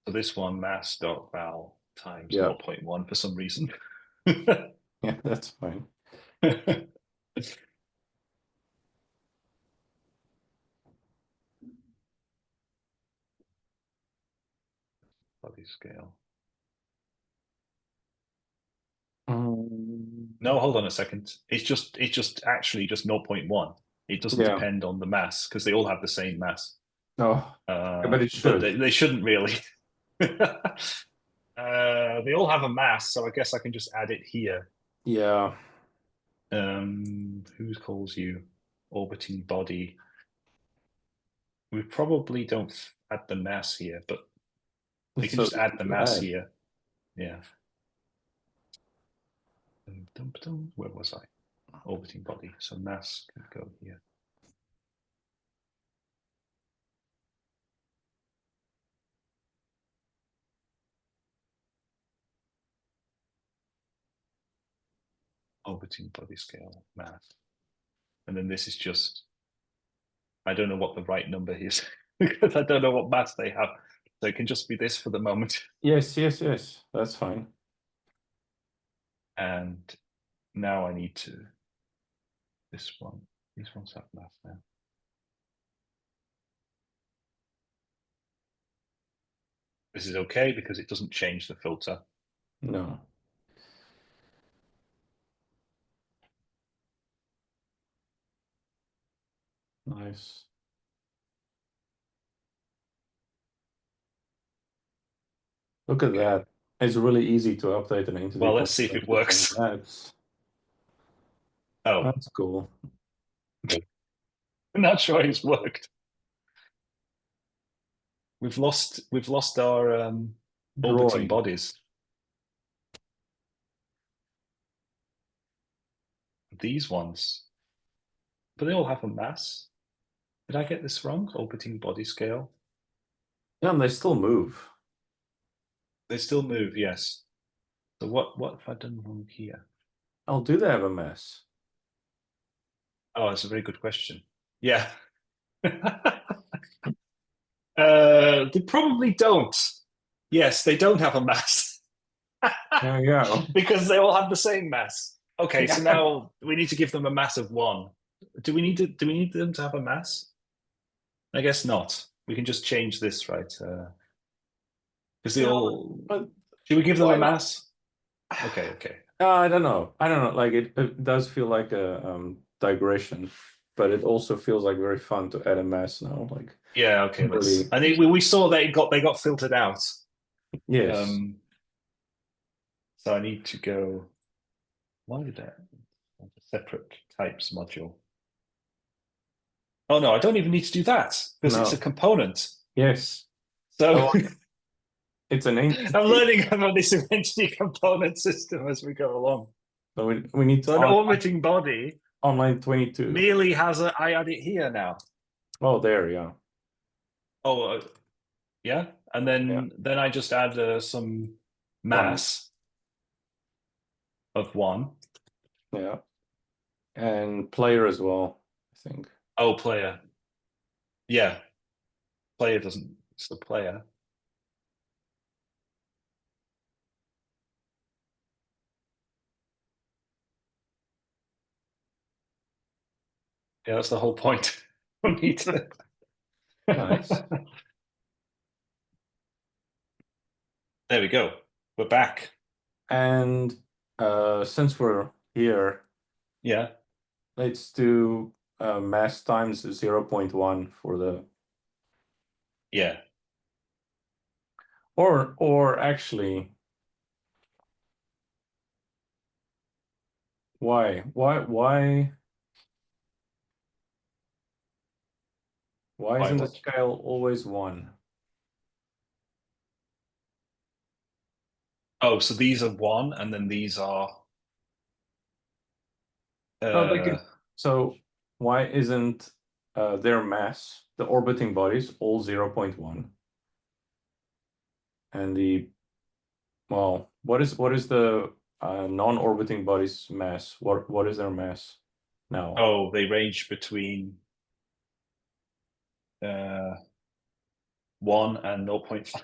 So this one, mass dot val times Yeah. zero 0.1 for some reason. Yeah. That's fine. Body scale. Um, No, hold on a second. It's just actually just zero 0.1. It doesn't yeah. depend on the mass because they all have the same mass. Oh, yeah, but it But should. they shouldn't really. They all have a mass, so I guess I can just add it here. Yeah. Who calls you orbiting body? We probably don't add the mass here, but we can So just add the mass add. here. Yeah. Where was I? Orbiting body. So mass could go here. Orbiting body scale mass. And then this is just, I don't know what the right number is because I don't know what mass they have. So it can just be this for the moment. Yes, yes, yes. That's fine. And now I need to, this one, these ones have mass now. This is okay because it doesn't change the filter. No. Nice. Look at that. It's really easy to update an entity. Well, let's see if it works. Oh, That's cool. I'm not sure it's worked. We've lost our orbiting Droid. bodies. These ones, but they all have a mass. Did I get this wrong? Orbiting body scale. Yeah, and they still move. They still move, yes. So what have I done wrong here? Oh, do they have a mass? Oh, that's a very good question. Yeah. They probably don't. Yes, they don't have a mass There you go. because they all have the same mass. Okay, so Yeah. now we need to give them a mass of 1. Do we need them to have a mass? I guess not. We can just change this, right? Because they Yeah, all. but Should we give them why a not? mass? Okay, okay. I don't know. I don't know. Like it does feel like a digression, but it also feels like very fun to add a mass now. Like Yeah, okay. Let's. really, I think we saw they got filtered out. yes. Um, so I need to go. Why did that? Separate types module. Oh no, I don't even need to do that because it's a No. component. Yes. So Oh, it's an I'm entity. learning about this entity component system as we go along. So we need So an online, orbiting body online 22. merely has a. I add it here now. Oh, there, yeah. Oh, yeah, and Yeah. then I just add some One. mass of 1. Yeah. And player as well, I think. Oh, player. Yeah, player doesn't. It's the player. Yeah, that's the whole point. We need to. Nice. There we go. We're back. And since we're here, Yeah. let's do mass times 0.1 for the Yeah. or actually why Why isn't the what? scale always 1? Oh, so these are 1, and then these are. No, they Uh, can, so why isn't their mass, the orbiting bodies, all 0.1? And the, well, what is the non-orbiting body's mass? What is their mass now? oh, they range between 1 and 0.5.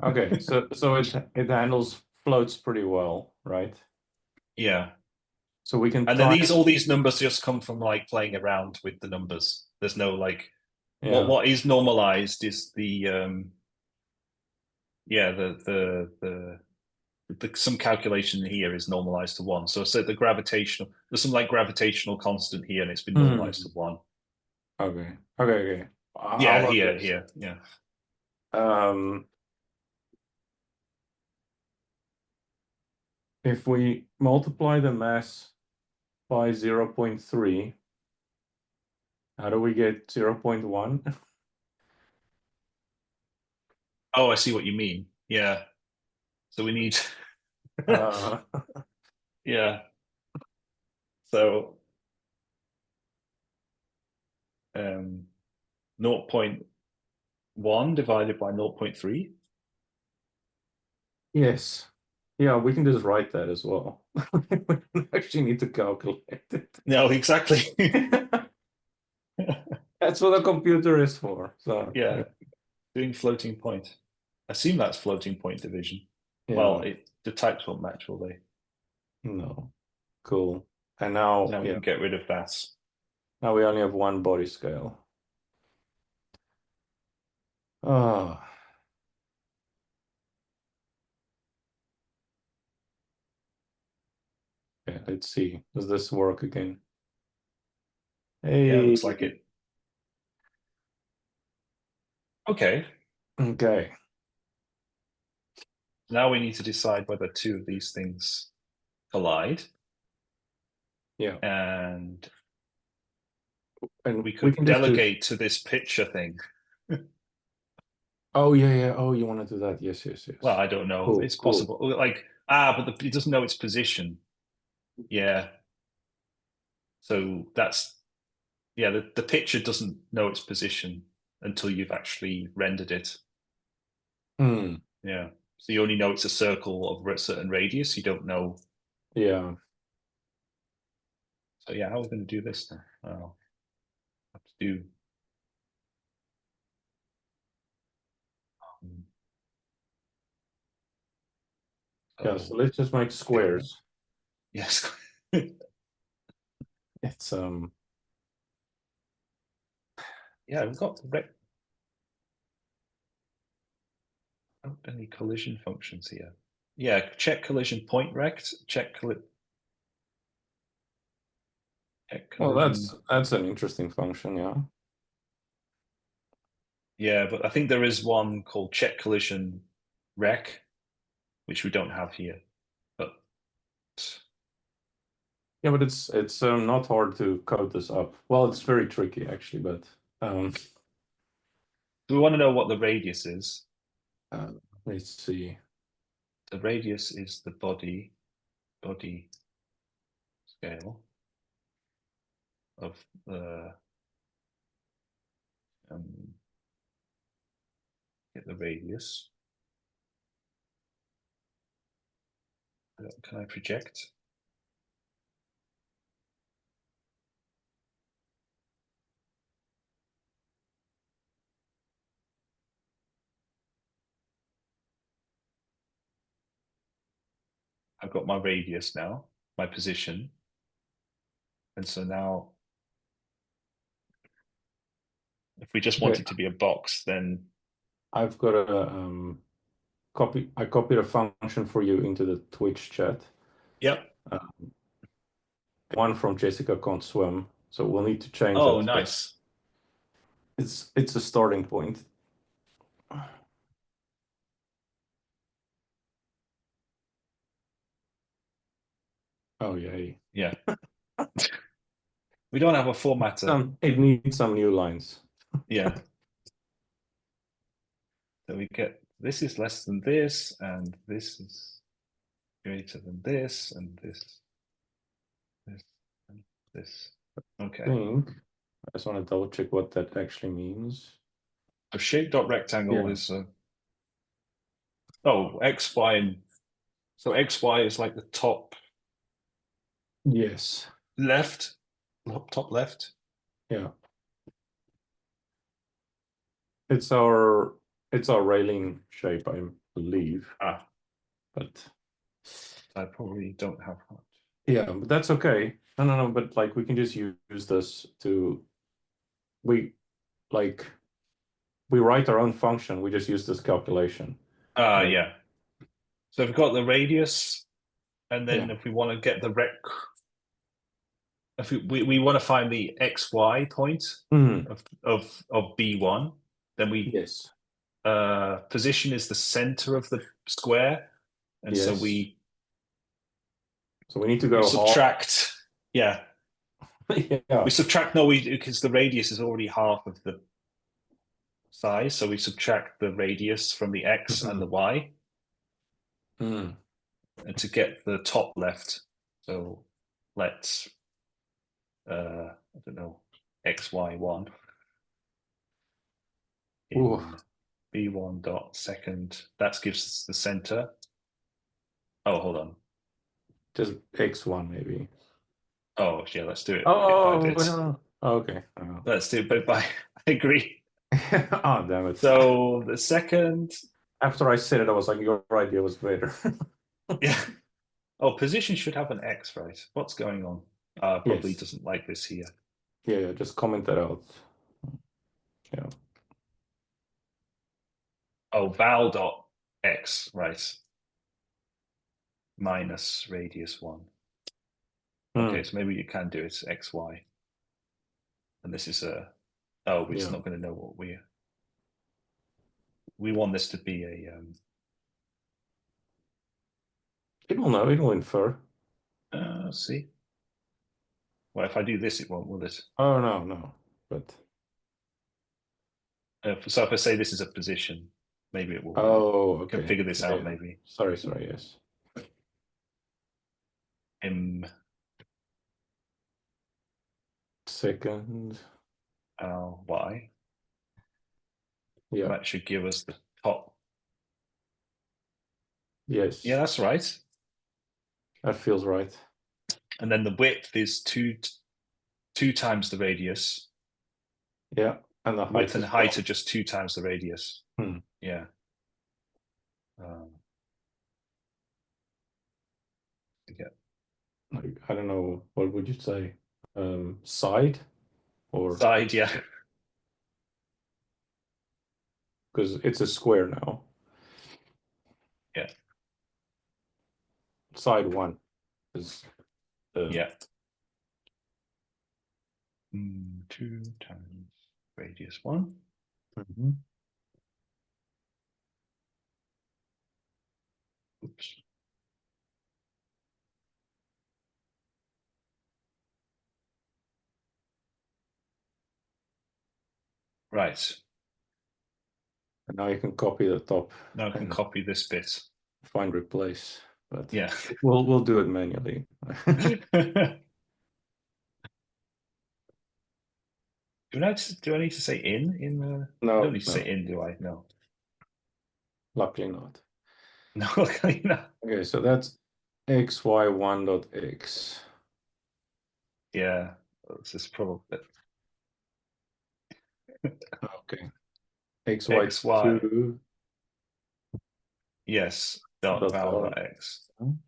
Okay, so it handles floats pretty well, right? Yeah. So we can And then time, all these numbers just come from like playing around with the numbers. There's no like yeah. what is normalized is the yeah some calculation here is normalized to 1. So the gravitational there's some like gravitational constant here and it's been normalized to Hmm. 1. Okay. Okay. I'll Yeah, look here, this. here, yeah. Um, if we multiply the mass by 0.3, How do we get 0.1? Oh, I see what you mean. Yeah. So we need, Uh, yeah. So 0.1 divided by 0.3. yes. Yeah, we can just write that as well. We don't actually need to calculate it. No, exactly. That's what a computer is for. So, Yeah, doing floating point. I assume that's floating point division. Well, yeah, the types won't match, will they? no. Cool. And now, Now we yeah, can get rid of that. now we only have one body scale. Ah, yeah, let's see. Does this work again? Yeah, Hey, looks like it. Okay. okay. Now we need to decide whether two of these things collide. Yeah. And And we we could can just do, delegate to this picture thing. oh, yeah, yeah. Oh, you want to do that? Yes, yes, Well, yes. I don't know. Cool, It's cool. possible. Like, but it doesn't know its position. Yeah. So that's, yeah, the picture doesn't know its position until you've actually rendered it. Hmm. Yeah. So you only know it's a circle of a certain radius. You don't know. Yeah. So yeah, how are we going to do this then? Well, have to do. um, Yeah, so So let's just make scale. squares. Yes. It's Yeah, we've got any collision functions here. Yeah, check collision point rect. Check well, collision. that's an interesting function, yeah. Yeah, but I think there is one called check collision rec, which we don't have here. But Yeah, but it's not hard to code this up. Well, it's very tricky actually, but um we want to know what the radius is. uh, let's see. The radius is the body scale of the um, get the radius. Can I project? I've got my radius now, my position. And so now, if we just want Okay, it to be a box, then I've got a I copied a function for you into the Twitch chat. yep. Uh, one from Jessica can't swim, so we'll need to change Oh, that, but nice. it's a starting point. Oh yay. Yeah. We don't have a formatter. It needs some new lines. Yeah. So we get this is less than this, and this is greater than this, and this, and this. I Okay. think I just want to double check what that actually means. So shape dot rectangle Yeah. is x, y, and so x, y is like the top Yes. left, top left. Yeah. It's our railing shape, I believe. Ah, But I probably don't have that. yeah, but that's okay. No, no, no. But like we can just use this to we like we write our own function. We just use this calculation. Right. Yeah. So we've got the radius, and then Yeah. if we want to get the if we want to find the xy point Mhm. of B1, then we Yes. position is the center of the square, and so Yes. we So we need to we go half. subtract. Yeah, Yeah. We subtract, no, because the radius is already half of the size, so we subtract the radius from the x and the y, Mm. and to get the top left, so let's I don't know, xy1 Ooh, in b1 dot second. That gives us the center. Oh, hold on. just X1 maybe. Oh, yeah, let's do it bit by Oh, bit. no. Okay. Oh. Let's do it bit by. I agree. Oh, damn it. So the second, After I said it, I was like, your idea was better. yeah. Oh, position should have an x, right? What's going on? Probably Yes. doesn't like this here. Yeah, yeah, just comment that out. Yeah. Oh, val dot x, right? Minus radius 1. Okay, Hmm. so maybe you can do it xy. And this is a, oh, it's Yeah. not going to know what we want this to be a, It will know, it will infer. let's see. Well, if I do this, it won't, will it? Oh, no, no. But, So if I say this is a position, maybe it will oh, can okay. figure this Yeah, out, yeah. maybe. Sorry, yes. M, Second. y. Yeah. That should give us the top. Yeah, Yes. that's right. That feels right. And then the width is two times the radius. Yeah. And the height Width and as height well. are just 2 times the radius. Hmm. Yeah. Um, yeah. Like, I don't know, what would you say? Side or Side, yeah. because it's a square now. Yeah. Side one is Yeah. 2 times radius 1. Mhm. Oops. Right. And now you can copy the top Now I can and copy this bit. find replace. But Yeah. we'll do it manually. Do I need to say in the? I don't No, need to say no, in, do I? No. luckily not. No, okay, no. Okay, so that's xy1 dot x. Yeah. This is probably Okay, xy. xy2 Yes. Dot dot val val. dot x. And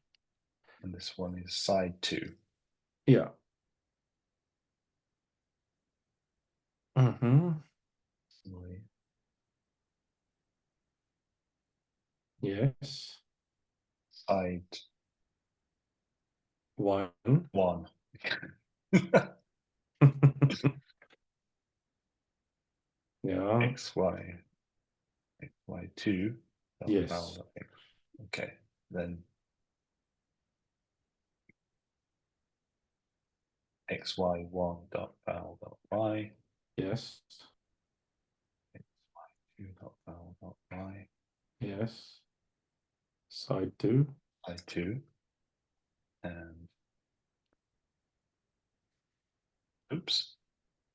this one is side 2. Yeah. Mm-hmm. Yes. Side One. 1. Yeah. xy. xy2. Dot val Yes. dot x. Okay. Then xy1 dot val dot y. Yes. xy2 dot val dot y. Yes. Side two. Side 2. And oops.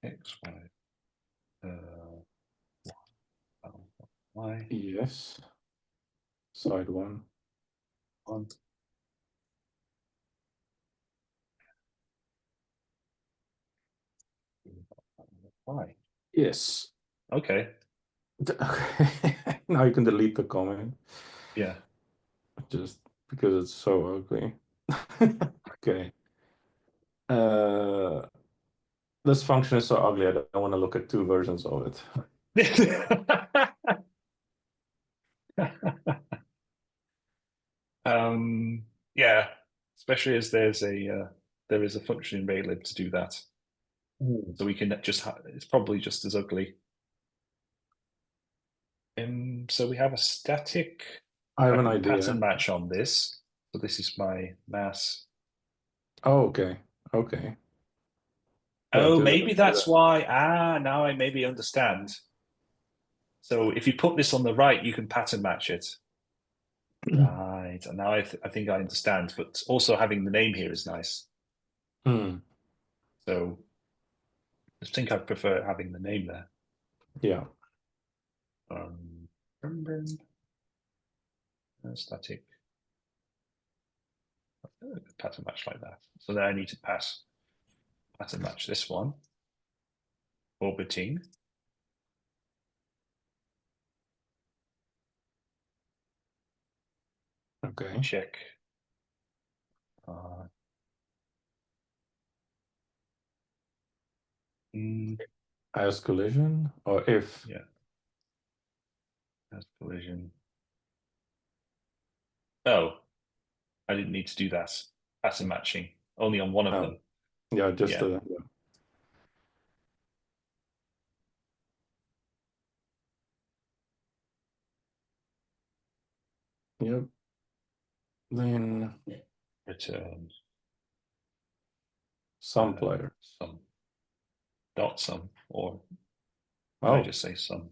xy. Uh, val dot y. Yes. Side one. 1. Y. Yes. Okay. Okay. Now you can delete the comment Yeah. just because it's so ugly. Okay. Uh, this function is so ugly. I don't want to look at two versions of it. um, yeah, especially as there is a function in Raylib to do that, so we can just it's probably just as ugly. So we have a static. I have I an can pattern idea. match on this. So this is my mass. Oh, okay. Okay. Yeah, Oh, do that. maybe that's why. Now I maybe understand. So if you put this on the right, you can pattern match it. Right. And now I think I understand. But also having the name here is nice. Hmm. So I think I prefer having the name there. Yeah. Um, static pattern match like that. So then I need to pattern match this one. Orbiting. Okay. Check. Uh, As collision or if. yeah. As collision. Oh, I didn't need to do that. Pattern matching. Only on one of Oh, them. yeah, just Yeah. yeah. Yep. Then Return. some players. Some. Dot sum. Or did I Oh, just say sum?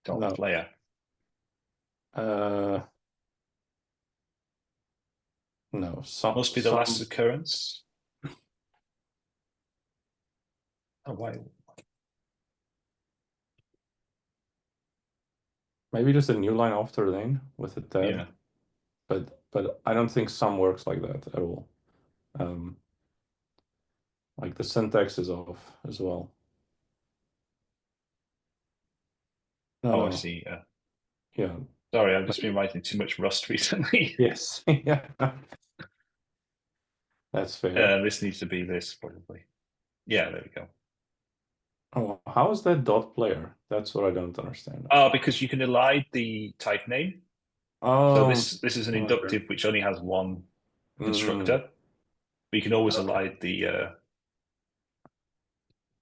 Dot no. player. Uh, no. Must be the last occurrence. Oh, why? Maybe just a new line after then with a tab. Yeah. But I don't think some works like that at all. Um, like the syntax is off as well. No, Oh, I no. see. Yeah. Sorry, I've just been writing too much Rust recently. Yes. Yeah. That's fair. This needs to be this probably. Yeah, there we go. Oh, how is that dot player? That's what I don't understand. Oh, because you can elide the type name. So Oh, this is an okay. inductive which only has one Mm, constructor, but you can always okay. elide the.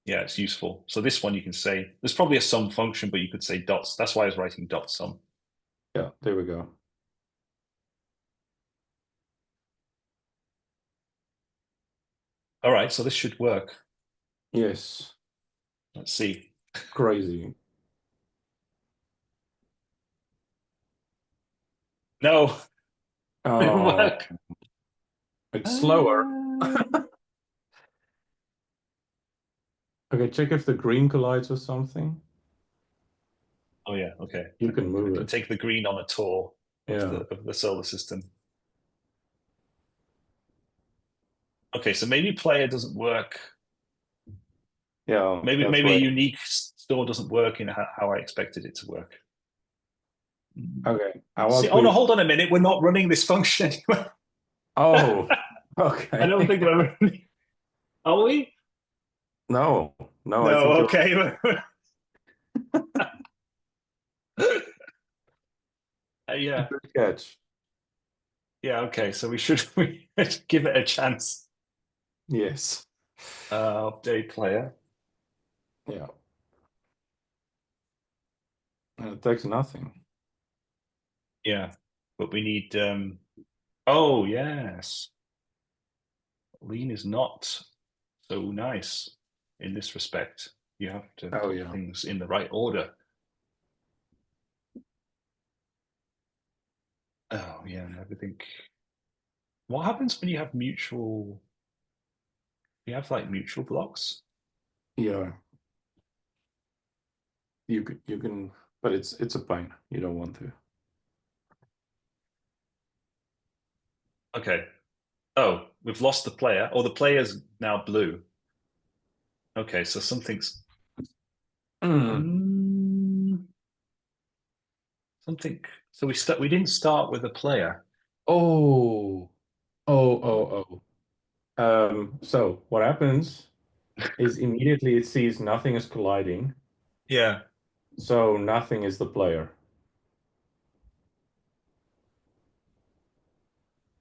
Yeah, it's useful. So this one you can say there's probably a sum function, but you could say dots. That's why I was writing dot sum. Yeah, there we go. All right, so this should work. Yes. Let's see. Crazy. No, didn't Oh, work. it's slower. Okay, check if the green collides with something. Oh yeah, okay. You can I move can it. take the green on a tour Yeah. of the solar system. Okay, so maybe player doesn't work. Yeah, Maybe that's maybe a right. unique store doesn't work in how I expected it to work. Okay. How See, about oh no, we? hold on a minute. We're not running this function anymore. Oh, I don't okay. think we're running. Are we? No, no, I No, think you're okay. Yeah, good catch. yeah, okay. So we should give it a chance. Yes. Update player. Yeah. And it takes nothing. Yeah, but we need. Oh yes, lean is not so nice in this respect. You have to Oh, put yeah. things in the right order. Oh yeah, and everything. What happens when you have mutual? You have like mutual blocks. Yeah. You can, but it's a pain. You don't want to. Okay. Oh, we've lost the player. Oh, the player's now blue. Okay, so something's Mm. mm, something. So we didn't start with a player. Oh, oh. So what happens is immediately it sees nothing is colliding, Yeah. so nothing is the player.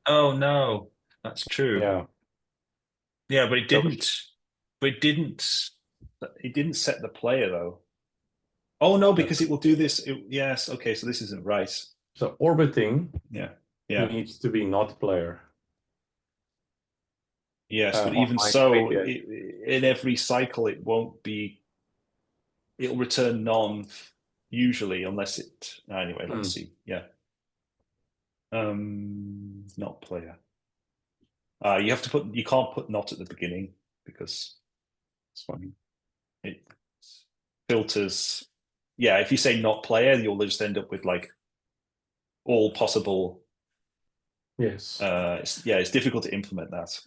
Oh no, that's true. Yeah. Yeah, but So But it didn't. It didn't set the player though. Oh no, because it will do this. Yes. Okay, so this isn't right. so orbiting Yeah. Yeah. needs to be not player. Yes, but on even my so, screen. in every cycle, it won't be. It'll return none usually, unless it. Anyway, let's see. Yeah. Not player. You have to put. You can't put not at the beginning because It's fine. it filters. Yeah, if you say not player, you'll just end up with like all possible. Yes. It's difficult to implement that.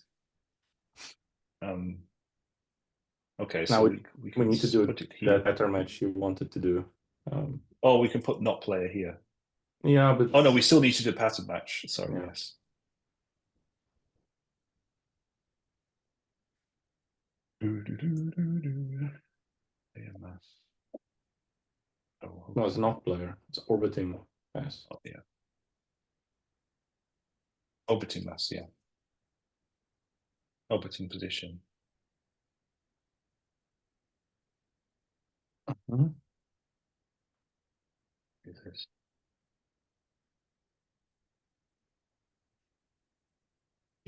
Okay, Now so we we could need to do put it that here. pattern match you wanted to do. Oh, we can put not player here. Yeah, but Oh no, we still need to do pattern match. Sorry, yeah. yes. AMS. Oh, No, it's not player. It's orbiting mass. oh, yeah. Orbiting mass, yeah. Orbiting position. Mhm. Is this?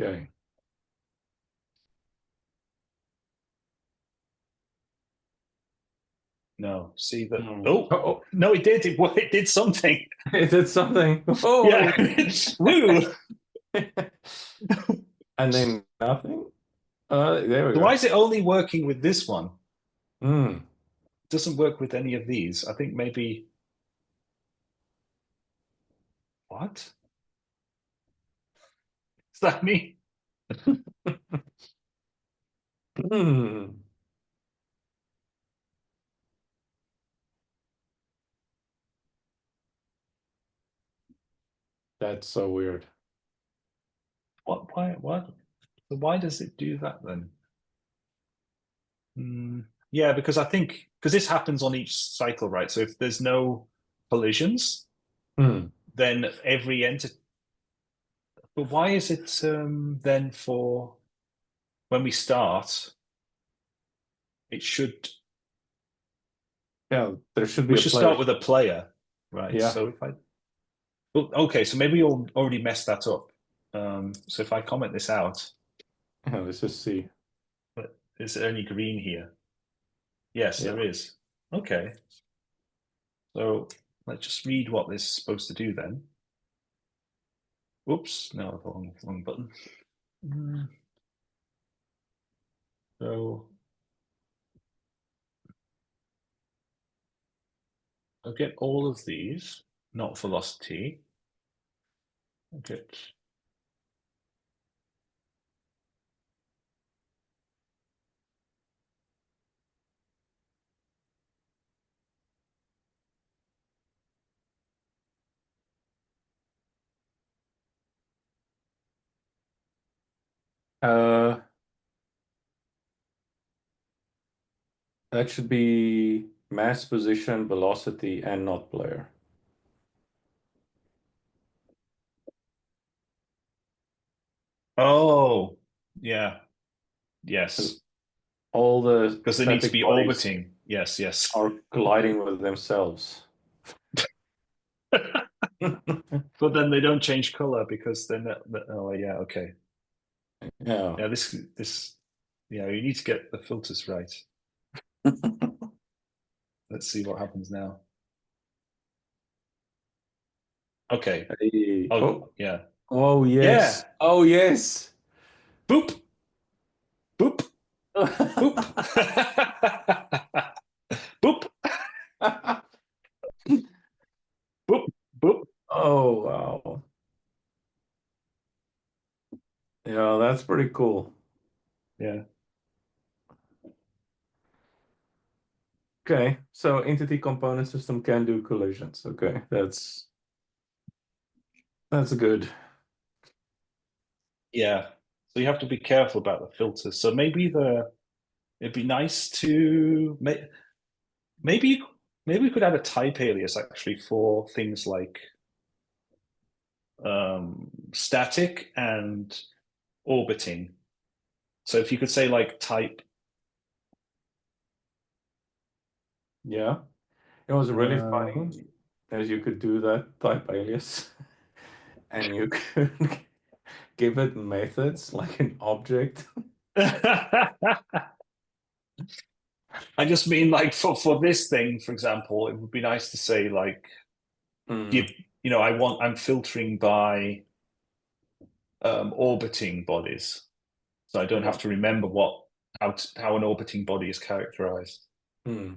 Okay. No, see that. Mm. Oh, Oh, no, it did. It did something. it did something. Oh, Yeah. Woo. and then nothing. There we So why go. is it only working with this one? Mm. It doesn't work with any of these. I think maybe. What? Does that mean? Mm. That's so weird. What? Why? What? So why does it do that then? Yeah, because I think because this happens on each cycle, right? So if there's no collisions, Mm. then every entity. But why is it then for when we start? It should. Yeah, there should be We a should player. start with a player, right? Yeah. So if I. Well, okay, so maybe you'll already messed that up. So if I comment this out, Yeah, let's just see. but is there any green here? Yes, Yeah. there is. Okay, so let's just read what this is supposed to do then. Oops, no, wrong button. So I'll get all of these, not velocity. I'll get Uh, that should be mass, position, velocity, and not player. Oh, yeah, 'Cause yes, all the because they need to static be bodies orbiting. Yes, yes. are colliding with themselves. But then they don't change color because then oh yeah, okay. Yeah. Yeah, this yeah, you need to get the filters right. Let's see what happens now. Okay. Hey. Oh Oh, yeah. oh yes. Yeah. Oh yes. Boop. Boop. Boop. Boop. Boop. Boop. Oh wow. Yeah, that's pretty cool. Yeah. Okay, so entity component system can do collisions. Okay, that's good. Yeah. So you have to be careful about the filters. So maybe it'd be nice to maybe maybe we could add a type alias actually for things like static and orbiting. So if you could say like type, Yeah, it was really um, funny as you could do that type alias, and you could give it methods like an object. I just mean like for this thing, for example, it would be nice to say like give Mm, I'm filtering by orbiting bodies, so I don't yeah. have to remember how an orbiting body is characterized. Mm,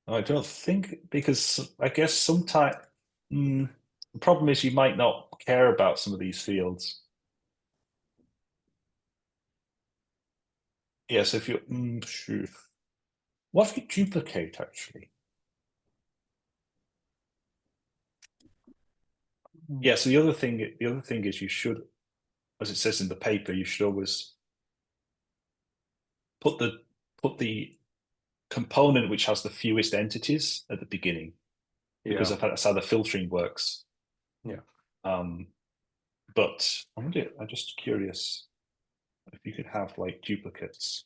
I don't think because I guess sometimes the problem is you might not care about some of these fields. Yeah, so if you sure. What if you duplicate actually? Yeah, so the other thing is you should, as it says in the paper, you should always put the component which has the fewest entities at the beginning because yeah. that's how the filtering works. Yeah. Um, but I'm just curious if you could have like duplicates.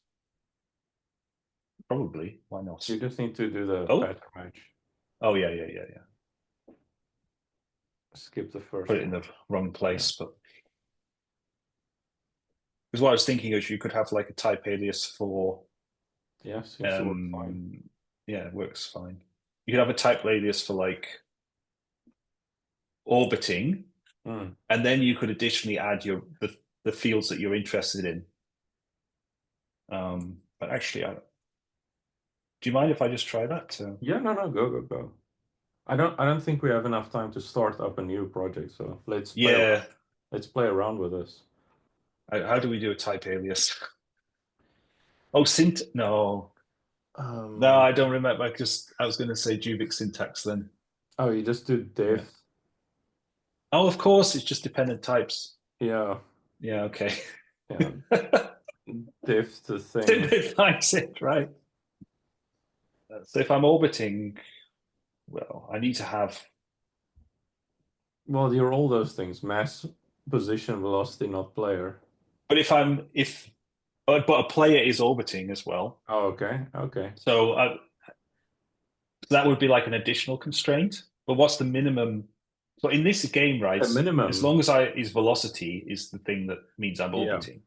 Probably, why not? You just need to do the Oh, pattern match. oh yeah. Skip the Put first it in one. the wrong Yeah. place, but because what I was thinking is you could have like a type alias for Yeah, seems to work fine. um yeah, it works fine. You could have a type alias for like orbiting, Mm. and then you could additionally add the fields that you're interested in. But actually, do you mind if I just try that? Yeah, no, go. I don't think we have enough time to start up a new project, so Yeah, let's play around with this. how do we do a type alias? Oh, no, Um, I don't remember because I was going to say Jubic syntax then. oh, you just do Yeah. diff. Oh, of course, it's just dependent types. Yeah, Yeah, okay. yeah, diff the thing. Simplifies it, right? So if I'm orbiting, well, I need to have. Well, you're all those things: mass, position, velocity, not player. But but a player is orbiting as well. Oh, okay. So that would be like an additional constraint. But what's the minimum? So in this game, right, A as minimum. long as is velocity is the thing that means I'm Yeah. orbiting.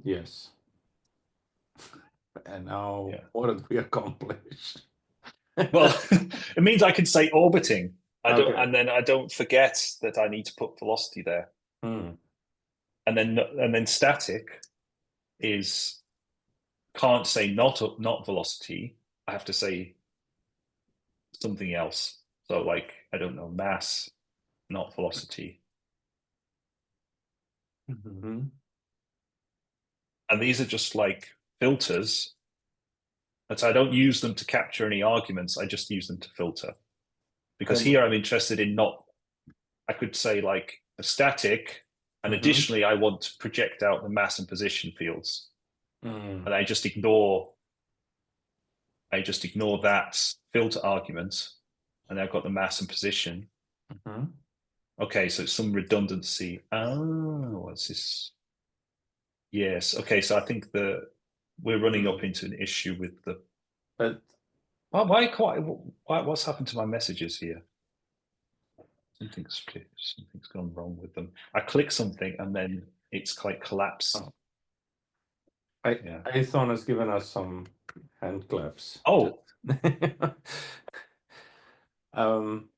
Yes. And now, Yeah. what did we accomplish? Well, it means I can say orbiting. Okay. And then I don't forget that I need to put velocity there. Hmm. And then static is can't say not velocity. I have to say something else. So like I don't know, mass, not velocity. Hmm. And these are just like filters. And so I don't use them to capture any arguments. I just use them to filter. Because And here I'm interested in not, I could say like a static, and hmm additionally I want to project out the mass and position fields. mm, And I just ignore that filter argument, and I've got the mass and position. hmm Okay, so it's some redundancy. Oh, what's this? Yes. Okay, so I think we're running up into an issue with the. But What's happened to my messages here? Something's gone wrong with them. I click something and then it's like collapsed. oh, I Yeah. Aethon has given us some hand claps. Oh, Um,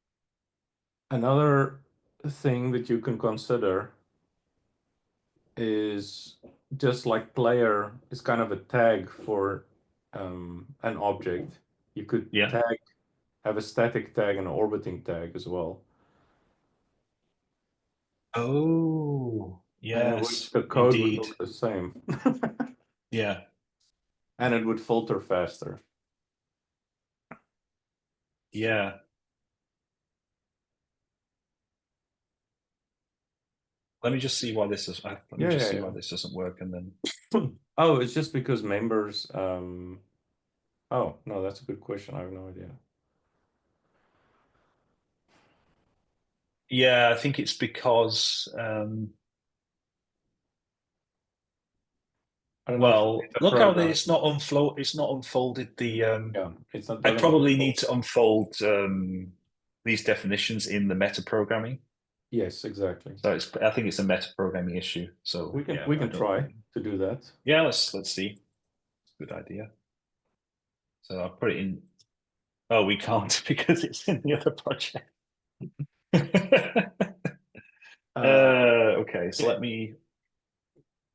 another thing that you can consider is just like player is kind of a tag for an object. You could yeah. have a static tag and an orbiting tag as well. Oh, And in which yes, the code would indeed. look the same. Yeah. And it would filter faster. Yeah. Let me just see why this is. Let me just see Yeah. why this doesn't work, and then. Oh, it's just because members. Oh, no, that's a good question. I have no idea. Yeah, I think it's because. I don't know if you Well, need the look how program. It's not unfolded the. Yeah, it's not I doesn't probably unfold. need to unfold these definitions in the meta programming. Yes, exactly. So I think it's a meta programming issue. So yeah, We I can don't. try to do that. Yeah, let's see. Good idea. So I'll put it in. Oh, we can't because it's in the other project. Uh, Okay, so let me.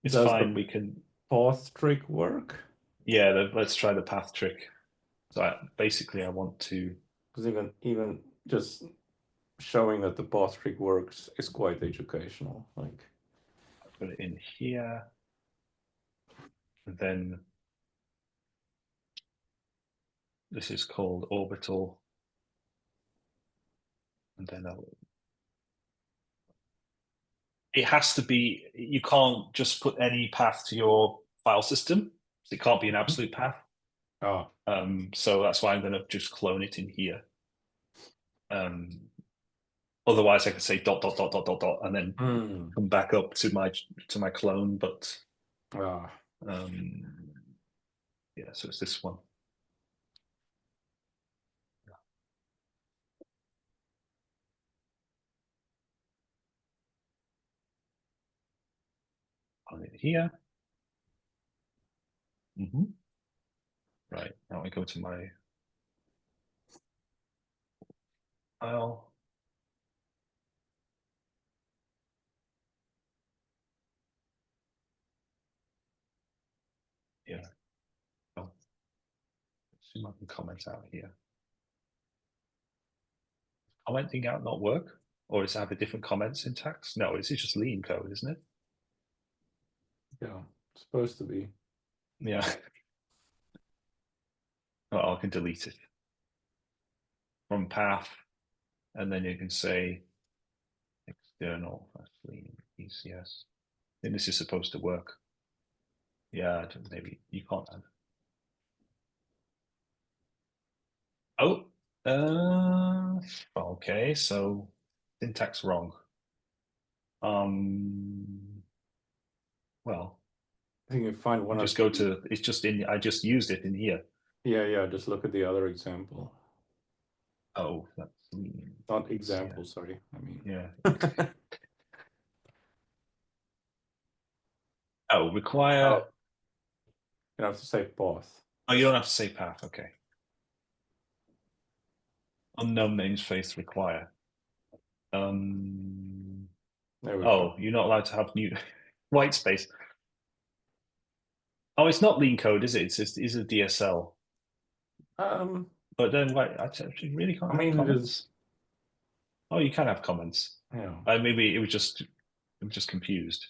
It's does fine. the We can. path trick work? Yeah, let's try the path trick. So basically, I want to Because even just showing that the path trick works is quite educational. Like, put it in here, and then this is called orbital, and then it has to be. You can't just put any path to your file system. So it can't be an absolute path. ah, So that's why I'm going to just clone it in here. Otherwise, I could say dot dot dot dot dot dot, and then hmm, come back up to my clone. But ah, um, yeah, so it's this one. On it here. Right now, I go to my file. Yeah. Oh, see if I can comment out here. Commenting out not work? Or does it have a different comment syntax? No, it's just lean code, isn't it? yeah, it's supposed to be. Yeah. Well, I can delete it from path, and then you can say external lean ECS. I think this is supposed to work. Yeah, maybe you can't have. Oh, okay. So syntax wrong. Well, I think you find one of just go the. to. It's just in. I just used it in here. Yeah, yeah. Just look at the other example. Oh, that's lean. Not Yeah, example. Sorry. I mean. yeah. Oh, require. Oh, you have to say path. Oh, you don't have to say path. Okay. Unknown namespace require. There we go. Oh, you're not allowed to have new white space. Oh, it's not lean code, is it? It's a DSL. Um, But then, like, I actually really can't I have mean, it is. comments. Oh, you can have comments. Yeah, Maybe it was just confused.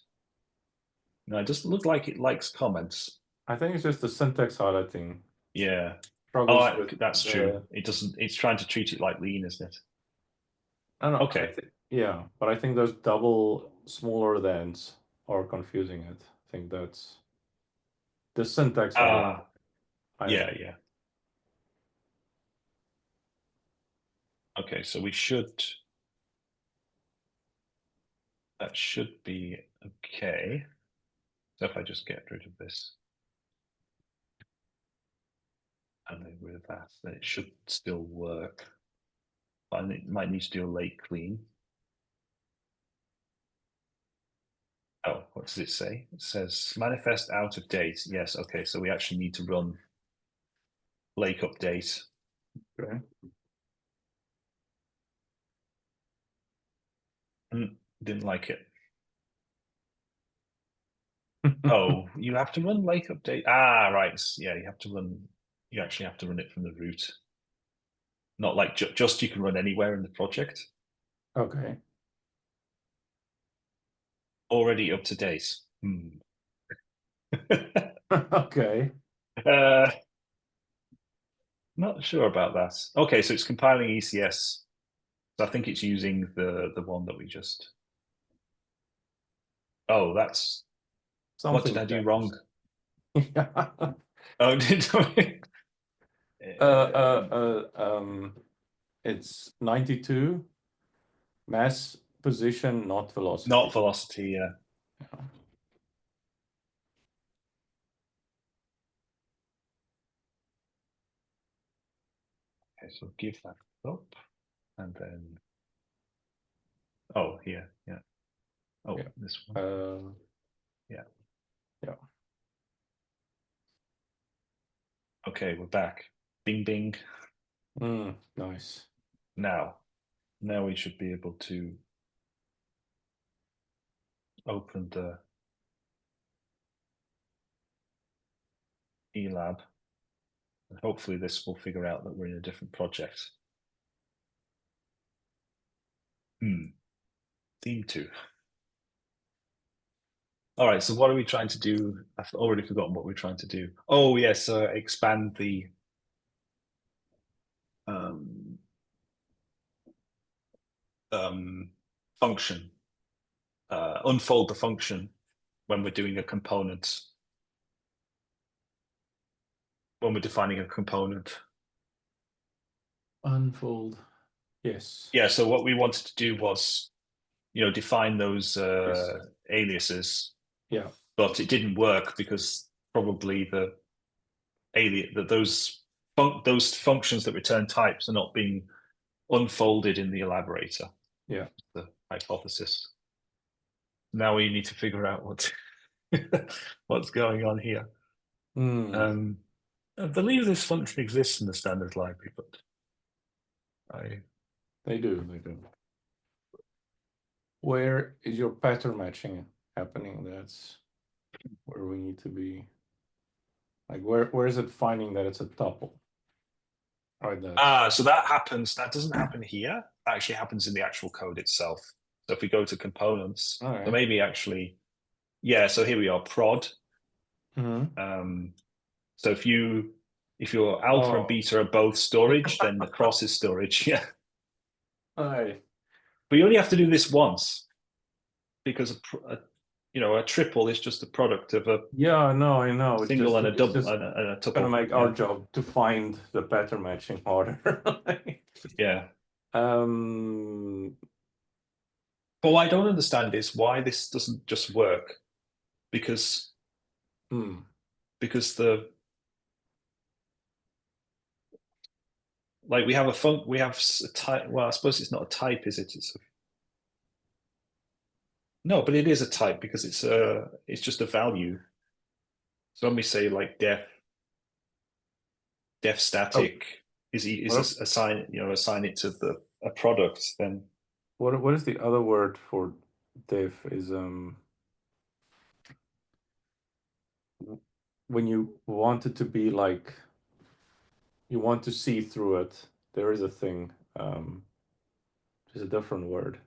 No, it doesn't look like it likes comments. I think it's just the syntax highlighting Yeah. struggles Oh, with that's true. the. It doesn't. It's trying to treat it like lean, isn't it? I don't know. I Okay. think yeah, but I think those double smaller thans are confusing it. I think that's the syntax Ah, I yeah, yeah. Okay, so we should. That should be okay. So if I just get rid of this and then rid of that, then it should still work. But I might need to do a late clean. Oh, what does it say? It says manifest out of date. Yes, okay, so we actually need to run lake update. okay. Didn't like it. Oh, you have to run lake update. Ah, right. Yeah, you have to run. You actually have to run it from the root. Not like just you can run anywhere in the project. Okay. Already up to date. Okay. uh, Not sure about that. Okay, so it's compiling ECS. So I think it's using the one that we just. Oh, that's what did Something I do changed. wrong? Yeah. Oh, did I? It's 92 mass position, not Not velocity. velocity. Yeah. Yeah. Okay, so give that up, and then Oh, here, yeah. Oh, Yeah. this one. Yeah. Yeah. Okay, we're back. Bing, bing. Nice. Now we should be able to open the eLab. And hopefully this will figure out that we're in a different project. Theme 2. All right, so what are we trying to do? I've already forgotten what we're trying to do. Oh, yes, expand the function, unfold the function when we're doing a component, when we're defining a component. Unfold. Yes. Yeah, so what we wanted to do was, define those Yes. aliases, Yeah. but it didn't work because probably those functions that return types are not being unfolded in the elaborator. Yeah. The hypothesis. Now we need to figure out what's going on here. I believe this function exists in the standard library, but They do. Where is your pattern matching happening? That's where we need to be. Like, where is it finding that it's a tuple? Right. So that happens. That doesn't happen here. That actually happens in the actual code itself. So if we go to components, Right. so maybe actually, yeah. So here we are, prod. So if your alpha and beta are both storage, then the cross is storage. Yeah. Right. But you only have to do this once because a triple is just a product of a I know. single and a double just and a tuple. gonna make our job to find the pattern matching harder. Yeah. But what I don't understand is why this doesn't just work, because the we have a type. Well, I suppose it's not a type, is it? No, but it is a type because it's just a value. So when we say like def static is assign it to a product, then what is the other word for diff? Is when you want it to be like, you want to see through it. There is a thing. There's a different word.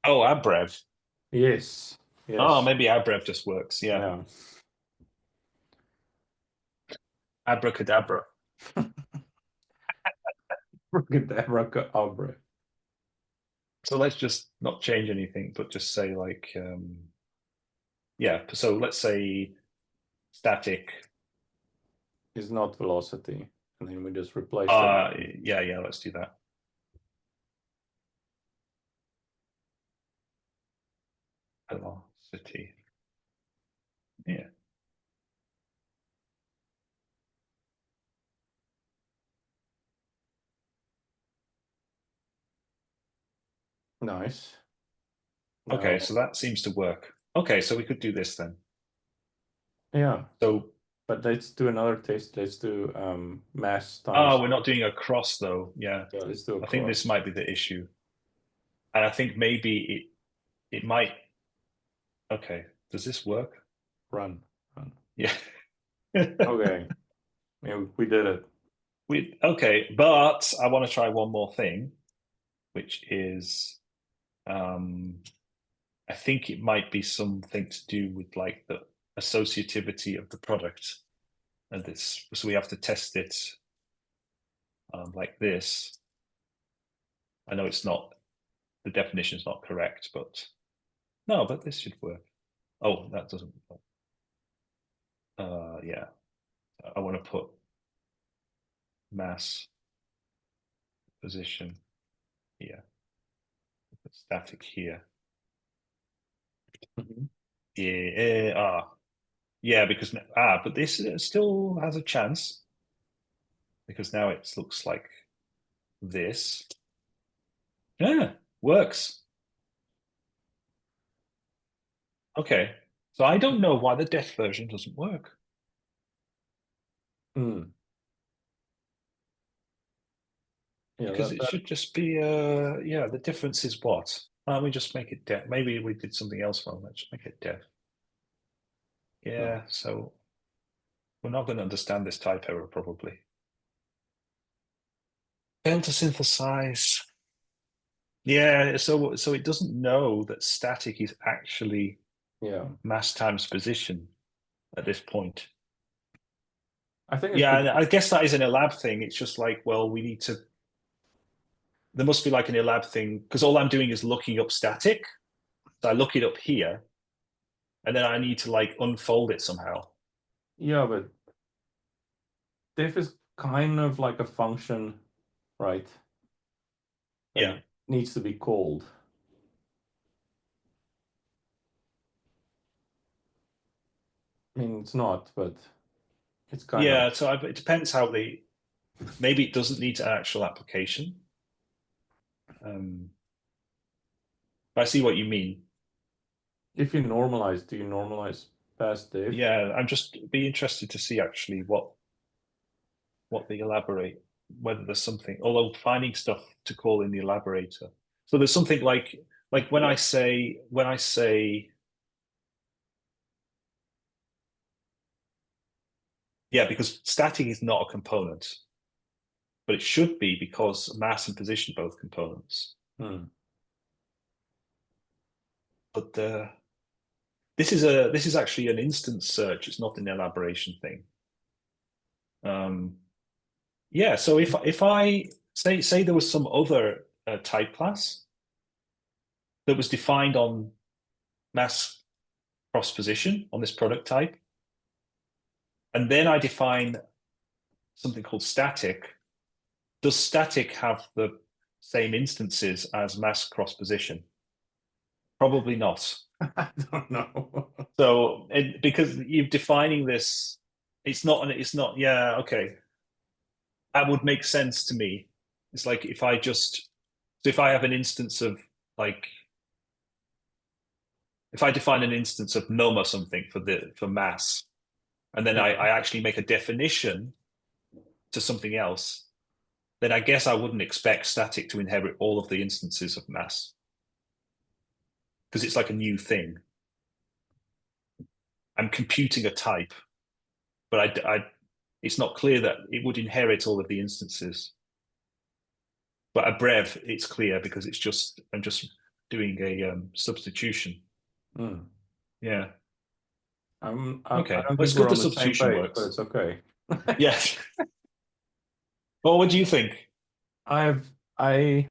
Oh, abrev. Yes. Oh, maybe abrev just works. Yeah. Abracadabra. Abracadabra. So let's just not change anything, but just say like, yeah. So let's say static is not velocity, and then we just replace that. Yeah. Let's do that. Velocity. Yeah. Nice. Okay, so that seems to work. Okay, so we could do this then. Yeah. So, but let's do another test. Let's do mass times. Oh, we're not doing a cross though. Yeah. Let's do a cross. I think this might be the issue. And I think maybe it might. Okay, does this work? Run. Yeah. Okay. We did it. Okay, but I want to try one more thing, which is I think it might be something to do with like the associativity of the product. And this, so we have to test it like this. I know it's not, the definition is not correct, but no, but this should work. Oh, that doesn't work. Yeah, I want to put mass position here, static here. Yeah, because but this still has a chance because now it looks like this. Yeah, works. Okay. So I don't know why the def version doesn't work. Hmm. Yeah, Because it should just be yeah, the difference is what? Why don't we just make it def? Maybe we did something else wrong. Let's make it def. no. Yeah, so we're not going to understand this type error probably. Fail to synthesize. Yeah, so it doesn't know that static is actually Yeah. mass times position at this point. I think it's Yeah, and because, I guess that is an elab thing. It's just like, well, we need to. There must be like an elab thing because all I'm doing is looking up static. So I look it up here, and then I need to like unfold it somehow. yeah, but diff is kind of like a function, right? Yeah, That needs to be called. I mean, it's not, but it's kind of. yeah. So it depends how they. Maybe it doesn't need an actual application. Um, but I see what you mean. If you normalize, do you normalize past diff? Yeah, I'm just be interested to see actually what they elaborate, whether there's something, although finding stuff to call in the elaborator. So there's something like when I say yeah, because static is not a component, but it should be because mass and position both components. Hmm. But this is actually an instance search. It's not an elaboration thing. Um, yeah. So if I say there was some other type class that was defined on mass cross position on this product type, and then I define something called static. Does static have the same instances as mass cross position? Probably not. I don't know. So because you're defining this, it's not, yeah, okay. That would make sense to me. It's like if I have an instance of like, if I define an instance of num or something for mass, and then I actually make a definition to something else, then I guess I wouldn't expect static to inherit all of the instances of mass because it's like a new thing. I'm computing a type, but it's not clear that it would inherit all of the instances. But a brev, it's clear because I'm just doing a substitution. Hmm. Yeah. I Okay. don't Well, it's think good we're the on the same substitution page, but works. it's okay. Yes. Well, what do you think? I've I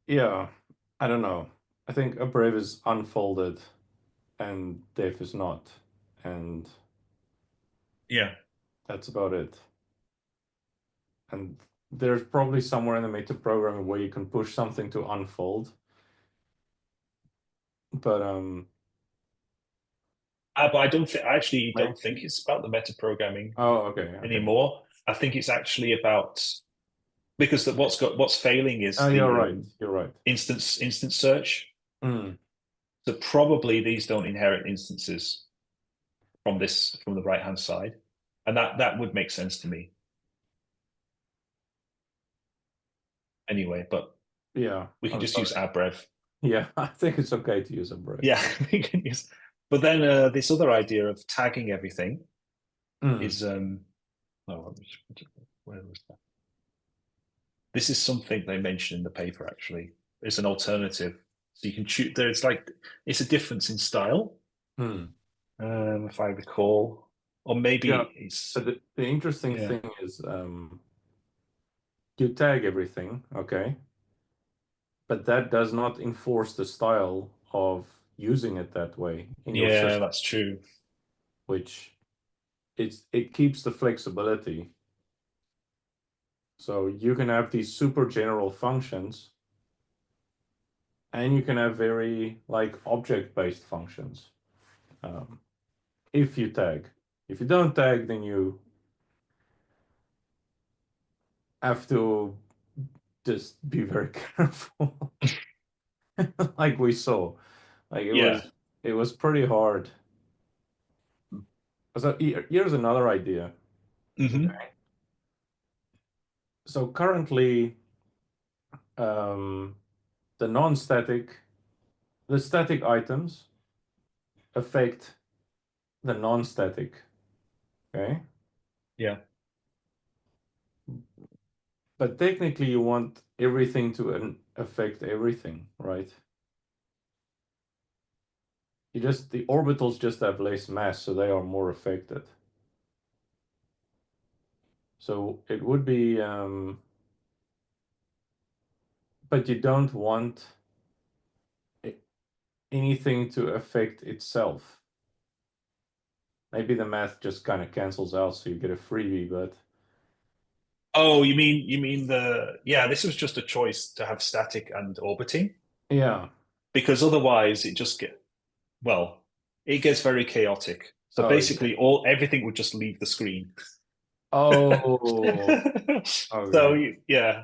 yeah, I don't know. I think a brave is unfolded and diff is not, and Yeah. that's about it. And there's probably somewhere in the meta programming where you can push something to unfold, but But I actually maybe. don't think it's about the meta programming Oh, okay, okay. anymore. I think it's actually about because what's failing is Oh, you're the right. You're right. instance search. Mm, So probably these don't inherit instances from the right hand side, and that would make sense to me anyway. But yeah, we can I'm just use sorry. abrev. Yeah, I think it's okay to use a brave. Yeah, we can use. But then this other idea of tagging everything Mm, is oh, where was that? This is something they mention in the paper actually. It's an alternative. So you can choose there's like it's a difference in style, mm. if I recall. Or Yeah, maybe it's but the interesting yeah. thing is you tag everything, okay, but that does not enforce the style of using it that way in your Yeah, system, that's true. which it keeps the flexibility. So you can have these super general functions, and you can have very like object-based functions um, if you tag. If you don't tag, then have to just be very careful, like we saw. Like Yeah. it was pretty hard. So here's another idea. Hmm. So currently, um, the non-static, the static items affect the non-static. Okay, Yeah. but technically, you want everything to affect everything, right? The orbitals just have less mass, so they are more affected. So it would be, but you don't want anything to affect itself. Maybe the math just kind of cancels out, so you get a freebie, but Oh, you mean the yeah, this was just a choice to have static and orbiting yeah. because otherwise it just get well, it gets very chaotic. So Oh, yeah. basically all everything would just leave the screen. Oh, So okay. yeah.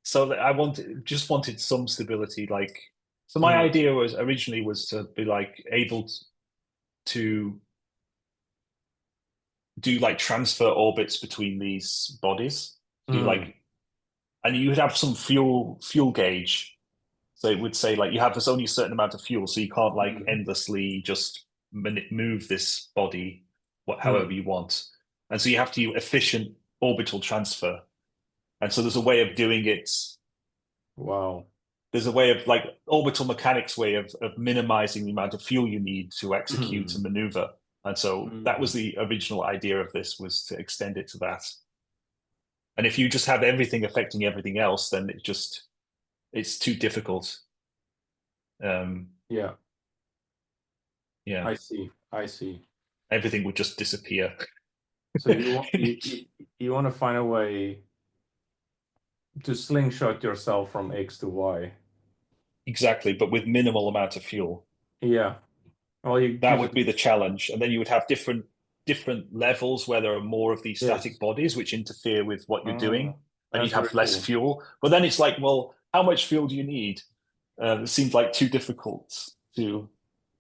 So I wanted some stability like so my Mm, idea was originally was to be like able to do like transfer orbits between these bodies. So you mm, like and you would have some fuel gauge. So it would say like you have this only a certain amount of fuel, so you can't like mm, endlessly just move this body however mm. you want. And so you have to do efficient orbital transfer. And so there's a way of doing it. Wow. There's a way of like orbital mechanics way of minimizing the amount of fuel you need to execute a Mm, maneuver. And so that was mm. the original idea of this was to extend it to that. And if you just have everything affecting everything else, then it's too difficult. Um, Yeah, yeah, I see. I see. everything would just disappear. So you want to find a way to slingshot yourself from X to Y. Exactly, but with minimal amount of fuel. Yeah. Well, you That would just be the challenge. And then you would have different levels where there are more of these static yes. bodies which interfere with what you're doing, and you'd That's very have less cool. fuel. But then it's like, well, how much fuel do you need? It seems like too difficult to.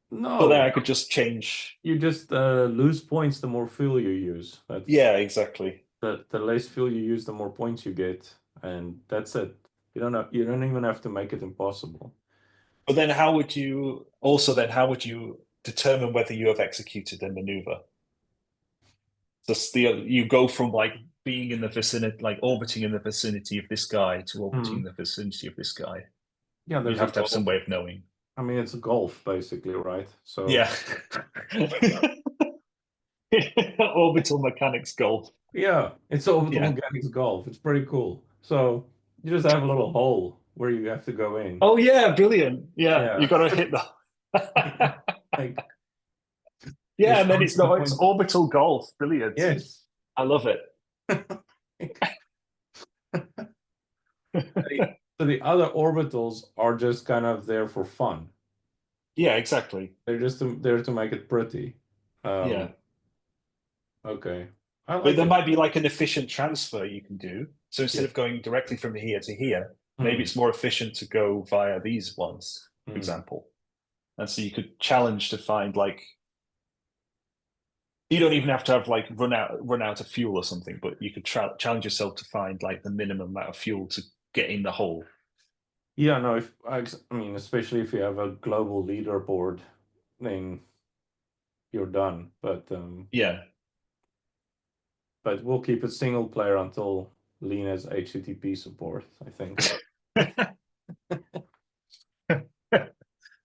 But then No, I could just change. you just lose points the more fuel you use. That's Yeah, exactly. the less fuel you use, the more points you get, and that's it. You don't even have to make it impossible. But then how would you also then how would you determine whether you have executed a maneuver? Just you go from like being in the vicinity, like orbiting in the vicinity of this guy to orbiting in Hmm. the vicinity of this guy. Yeah, You'd there's a have to have some golf. way of knowing. I mean, it's a golf basically, right? So Yeah. Orbital mechanics golf. yeah, it's orbital Yeah. mechanics golf. It's pretty cool. So you just have a little hole where you have to go in. Oh yeah, brilliant. Yeah, you Yeah. got to hit the. Like you Yeah, and then start it's with the not it's point. orbital golf. Brilliant. Yes. I love it. So the other orbitals are just kind of there for fun. Yeah, exactly. They're just there to make it pretty. Yeah. Um, okay. I But like there it. might be like an efficient transfer you can do. So instead Yes. of going directly from here to here, maybe Hmm. it's more efficient to go via these ones, for Hmm. example. And so you could challenge to find like you don't even have to have like run out of fuel or something, but you could challenge yourself to find like the minimum amount of fuel to get in the hole. Yeah, no, if I mean, especially if you have a global leaderboard, then you're done. Yeah. But we'll keep it single player until Lean has HTTP support, I think.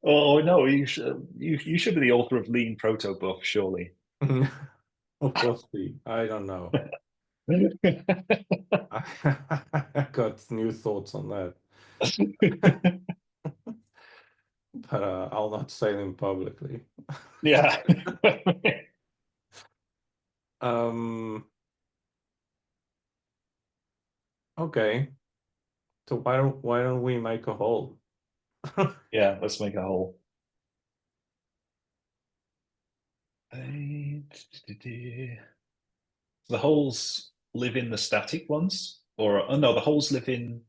Oh no, you should be the author of Lean Proto Buff, surely. We'll see. I don't know. I got new thoughts on that, but I'll not say them publicly. Yeah. Um, okay. So why don't we make a hole? Yeah, let's make a hole. The holes live in the static ones, Or oh no, the holes live in.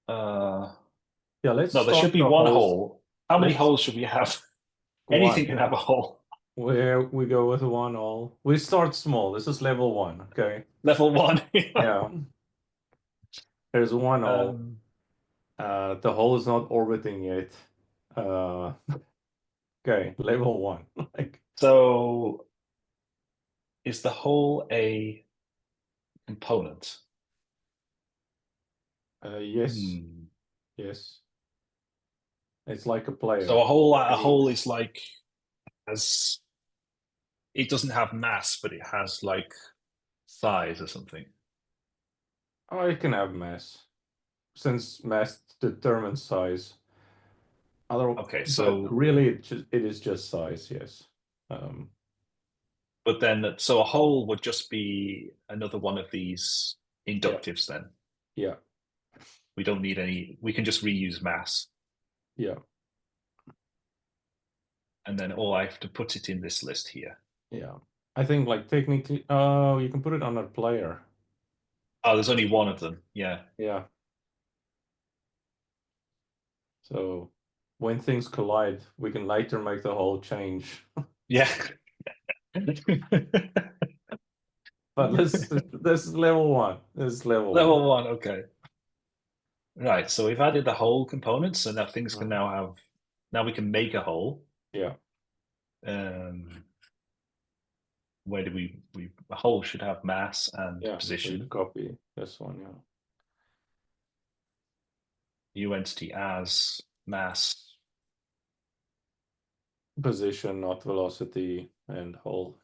Yeah, let's No, there start should be the one holes. hole. How many Let's holes should we have? Anything one. can have a hole. Where we go with one hole. We start small. This is level one. Okay. Level one. Yeah. There's one hole. Um, The hole is not orbiting yet. Uh, okay, level one. Like, so is the hole a component? yes, Hmm. yes. It's like a player. So a Any, hole is like as it doesn't have mass, but it has like size or something. oh, it can have mass, since mass determines size. Other, Okay, but so really, it is just size. Yes. but then so a hole would just be another one of these Yeah. inductives then. Yeah. We don't need any, we can just reuse mass. Yeah. And then all I have to put it in this list here. Yeah. I think like technically, oh, you can put it on a player. Oh, there's only one of them. Yeah. Yeah. So when things collide, we can later make the whole change. Yeah. But this is level one. This is level one. Level one, okay. Right, so we've added the hole components, so now things can Mhm. now have, now we can make a hole. Yeah. Um, where do we a hole should have mass and Yeah. So you position. copy this one. Yeah. New entity as mass. Position, not velocity, and hole.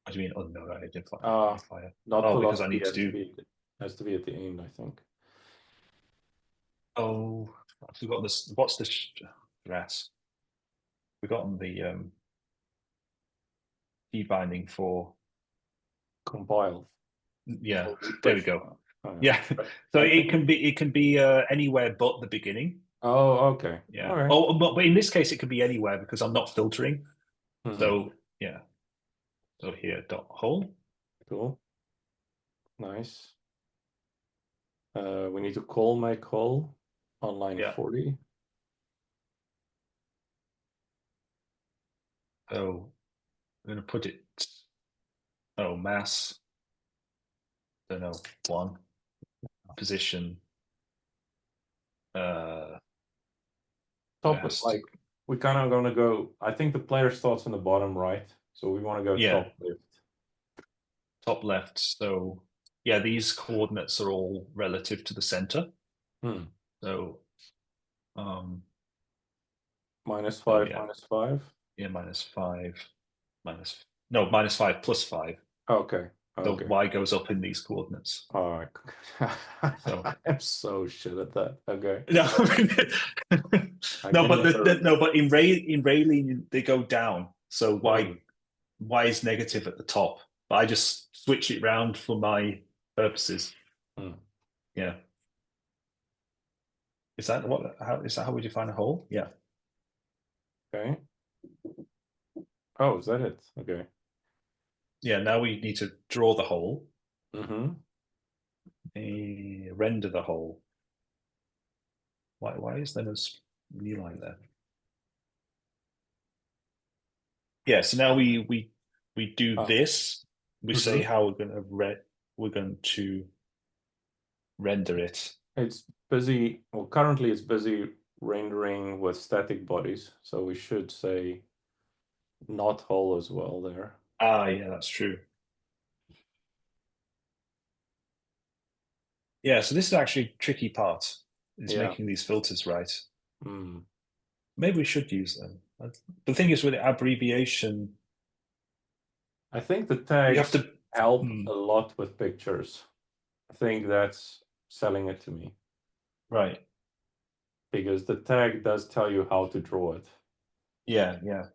What do you mean? Oh no, Uh, identifier. not Oh, because I velocity need to do. has to be at the end, I think. Oh, I've forgotten this. What's this stress? Forgotten the key binding for. Compile. Yeah, So we there we push. go. Yeah. Yeah, so I think. it can be anywhere but the beginning. Oh, okay. Yeah. All right. Oh, but in this case, it could be anywhere because I'm not filtering. Mhm. So yeah. So here dot hole. Cool. Nice. We need to call my call on line Yeah. 40. So I'm going to put it. Oh, mass. Don't know. One position. Uh, Top, best. like, we kind of gonna go. I think the player starts on the bottom right, so we want to go Yeah. top left. Top left. So yeah, these coordinates are all relative to the center. Hmm. So um Minus oh five, yeah, -5. yeah, minus five, minus no, minus five plus five. Okay. So Okay. y goes up in these coordinates. All right. So I'm so shit at that. Okay. no, I no, can but never. no, but in Rayleigh they go down. So Hmm. y is negative at the top. But I just switch it round for my purposes. Hmm. Yeah. Is that what? How is that how we define a hole? Yeah. Okay. Oh, is that it? Okay. Yeah. Now we need to draw the hole, Mm-hmm. render the hole. Why is there no new line there? Yeah. So now we do Ah. this. We say Mm-hmm. how we're going to render it. It's busy. Well, currently it's busy rendering with static bodies, so we should say not whole as well there. Ah, yeah, that's true. Yeah. So this is actually a tricky part. Is Yeah. making these filters right. Mm. Maybe we should use them. The thing is with abbreviation, I think the you have tags to. help Hmm, a lot with pictures. I think that's selling it to me right. because the tag does tell you how to draw it. Yeah. Yeah.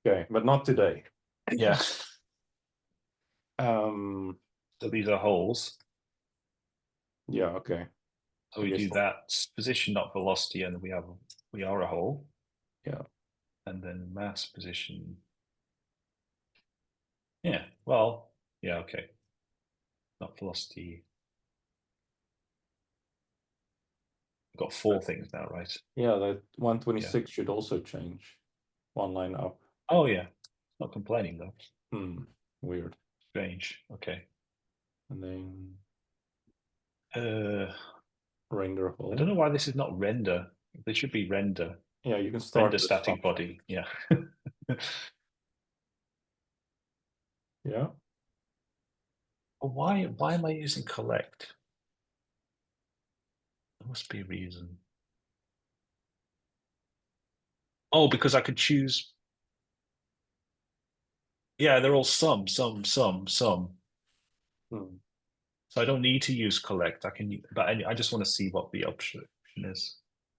Okay, but not today. Yeah. Um, So these are holes. yeah, okay. So I we guess, do that position, not velocity, and we are a hole. yeah. and then mass position. Yeah, well, yeah, okay. Not velocity. We've got 4 things now, right? Yeah, that 126 should also change. One line up. Oh yeah, not complaining though. Weird. Strange. Okay. And then I render hole. don't know why this is not render. This should be render. Yeah, you can start Render this static function. body. Yeah. Yeah. Why am I using collect? There must be a reason. Oh, because I could choose. Yeah, they're all sum. Hmm. So I don't need to use collect. I can, but I just want to see what the option is.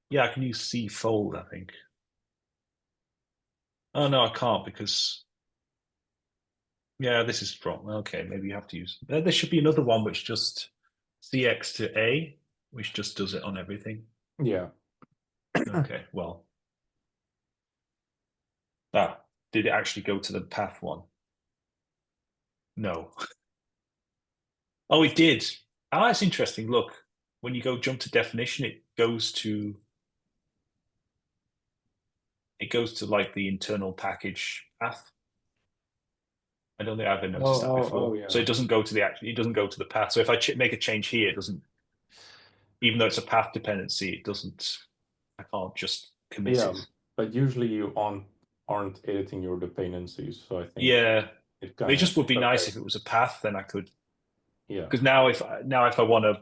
Yeah, I can use C fold, I think. Oh no, I can't because yeah, this is wrong. Okay, maybe you have to use. There should be another one which just CX to A, which just does it on everything. Yeah. Okay, well. Did it actually go to the path one? No. Oh, it did. Ah, that's interesting. Look, when you go jump to definition, it goes to like the internal package path. I don't think I've ever noticed that before. Yeah. So it doesn't go to it doesn't go to the path. So if I make a change here, it doesn't, even though it's a path dependency, it doesn't, I can't just commit Yeah, it. but usually you aren't editing your dependencies, so I think Yeah. it It kind of just would be nice okay. if it was a path, then I could, Yeah. because now if I want to,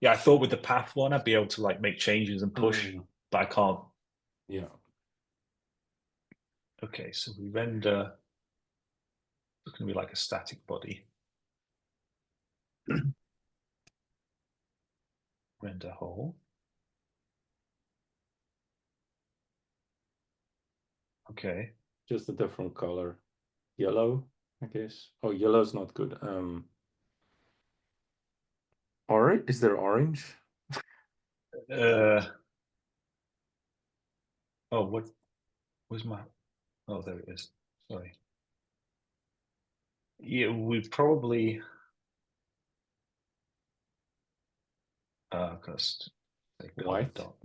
yeah, I thought with the path one, I'd be able to like make changes and push, but I can't. Yeah. Okay, so we render, it's going to be like a static body. Render hole. Okay. Just a different color. Yellow, I guess. Oh, yellow's not good. Orange? Is there orange? Oh, what was my, oh, there it is. Sorry. Yeah, we probably, just say color White? dot.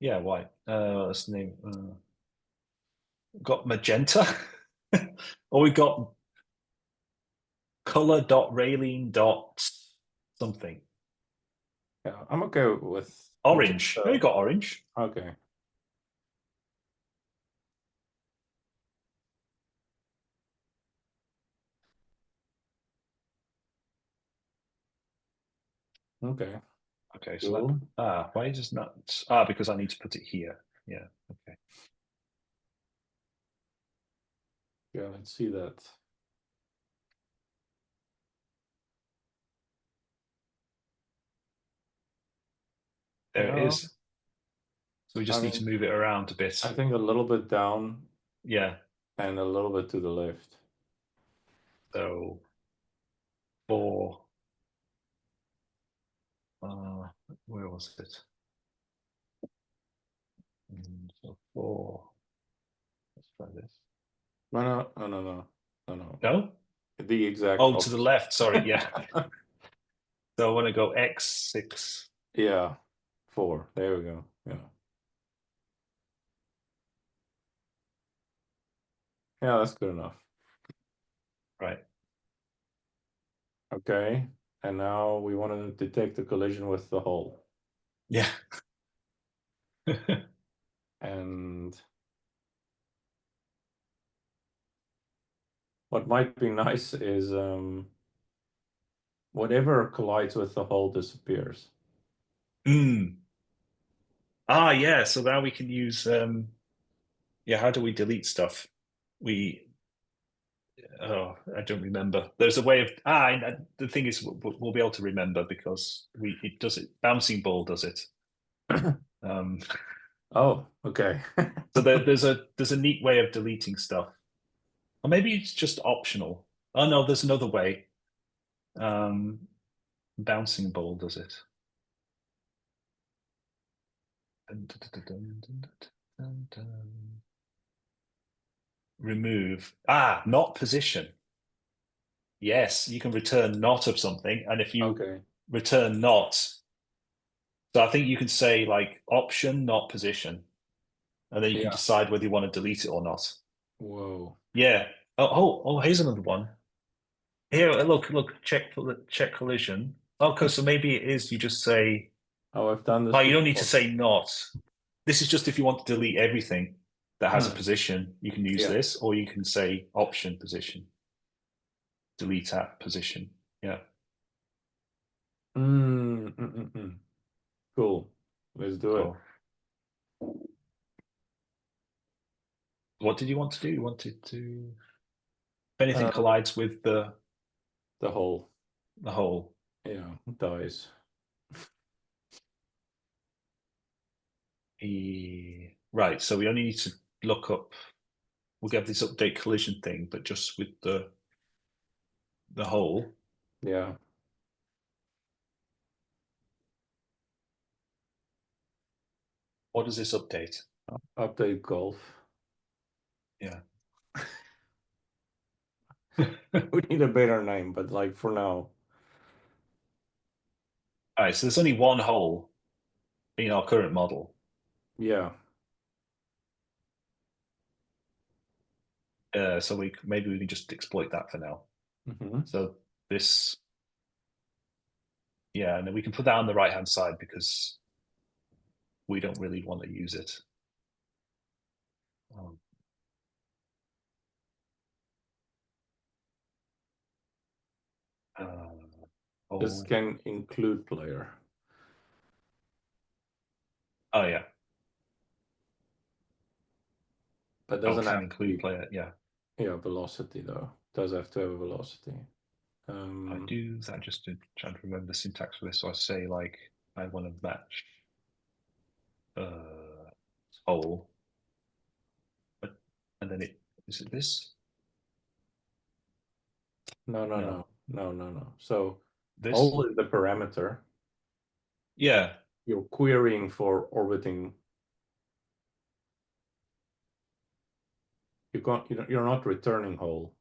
Yeah, white. That's the name. Got magenta. Or we got color dot raylene dot something. Yeah, I'm okay with Orange. No, you magenta. got orange. Okay. Okay. Okay, so Cool. why is this not? Because I need to put it here. Yeah. Okay. Yeah, let's see that. There it Yeah, is. So we I just need to mean, move it around a bit. I think a little bit down Yeah. and a little bit to the left. So 4. Where was it? So 4. Let's try this. No. No? The exact Oh, to the opposite. left. Sorry. Yeah. So I want to go X6. Yeah, 4. There we go. Yeah. Yeah, that's good enough. Right. Okay. And now we want to detect the collision with the hole. Yeah. And what might be nice is whatever collides with the hole disappears. Yeah. So now we can use yeah, how do we delete stuff? We I don't remember. There's a way of the thing is we'll be able to remember because it does it. Bouncing ball does it. Um, Oh, okay. so there's a neat way of deleting stuff, or maybe it's just optional. Oh no, there's another way. Bouncing ball does it. dun, dun. Remove. Not position. Yes, you can return not of something. And if you Okay. return not, so I think you can say like option, not position. And then you can Yeah. decide whether you want to delete it or not. Whoa. Yeah. Oh, here's another one. Here, look, check collision. Okay, so maybe it is you just say, Oh, I've done this oh, you don't need to before. say not. This is just if you want to delete everything that has a Hmm. position, you can use Yeah. this, or you can say option position, delete at position. Yeah, Cool. Let's do it. cool. What did you want to do? You wanted to, if anything Uh, collides with the whole, the hole. yeah, dies. Right, so we only need to look up, we'll get this update collision thing, but just with the hole. Yeah. What does this update? Update golf. Yeah. We need a better name, but like for now, All right, so there's only one hole in our current model. yeah. So maybe we can just exploit that for now. Hmm. So this, yeah, and then we can put that on the right hand side because we don't really want to use it. Um, uh, This oh, can include player, oh yeah, but oh doesn't can have to include be, player. Yeah, yeah, velocity though. Does have to have a velocity. I do that just to try to remember the syntax for this. So I say like I want to match uh hole, but and then it is it this? No, no, No, no, no, no, no. So this. hole is the parameter. Yeah. You're querying for orbiting. You're not returning hole.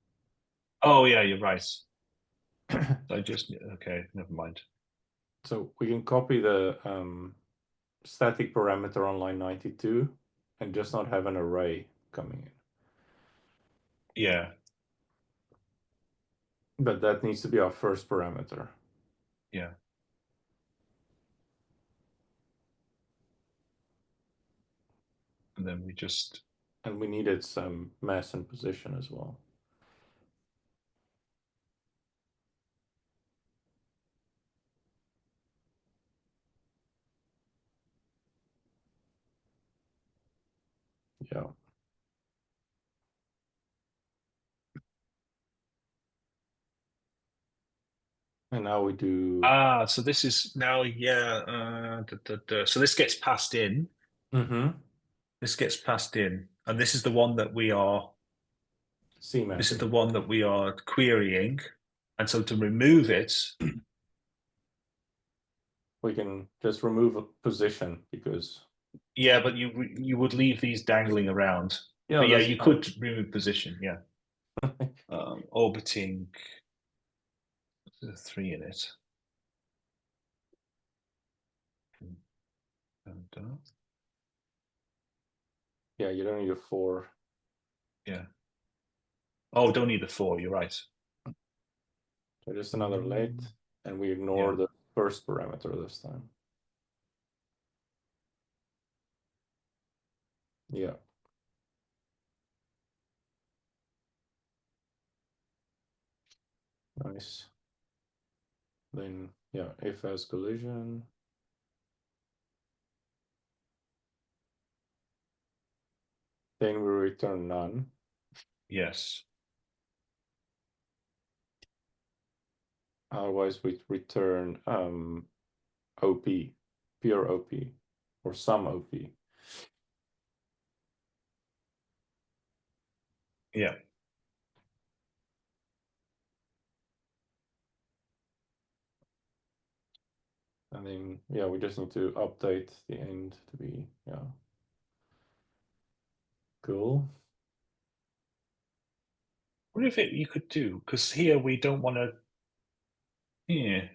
Oh yeah, you're right. I just okay, never mind. So we can copy the static parameter on line 92 and just not have an array coming in. Yeah, But that needs to be our first parameter. yeah. And then we just And we needed some mass and position as well. Yeah. And now we do. so this is now so this gets passed in. Mm-hmm. This gets passed in, and this is the one that we are. C This is mapping. the one that we are querying, and so to remove it, We can just remove a position because yeah, but you would leave these dangling around. yeah, But yeah, that's you fine. could remove position. Yeah, orbiting. There's a three in it. And, Yeah, you don't need a four. yeah. Oh, don't need the four. You're right. So just another late, and we ignore Yeah. the first parameter this time. Yeah. Nice. Then yeah, if as collision, then we return none. Yes. Otherwise we return OP, pure OP, or some OP. Yeah. And then yeah, we just need to update the end to be yeah. Cool. What if you could do? Because here we don't want to. Yeah.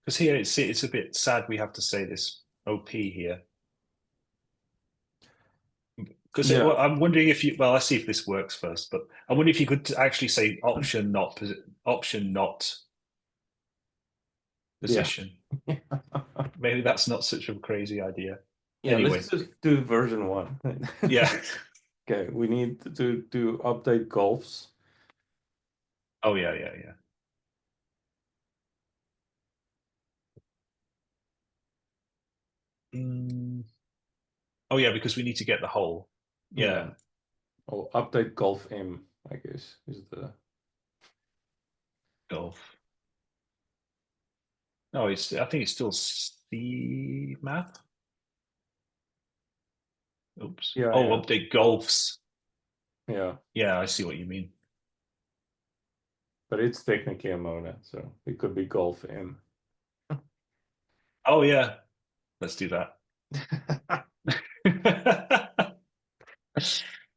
Because here it's a bit sad we have to say this OP here. Because Yeah, well, I'm wondering if you. Well, let's see if this works first. But I wonder if you could actually say option not yeah. position. Maybe that's not such a crazy idea. Yeah, let's Anyway, just do version one. yeah. Okay, we need to do update golfs. Oh yeah, yeah, yeah. Mm. Oh yeah, because we need to get the hole. Yeah. Yeah, Oh, update golf M, I guess, is the golf. No, it's. I think it's still C map. Oops. yeah, Oh, yeah. update golfs. Yeah. Yeah, I see what you mean. But it's technically a monad, so it could be golf M. Oh yeah, let's do that.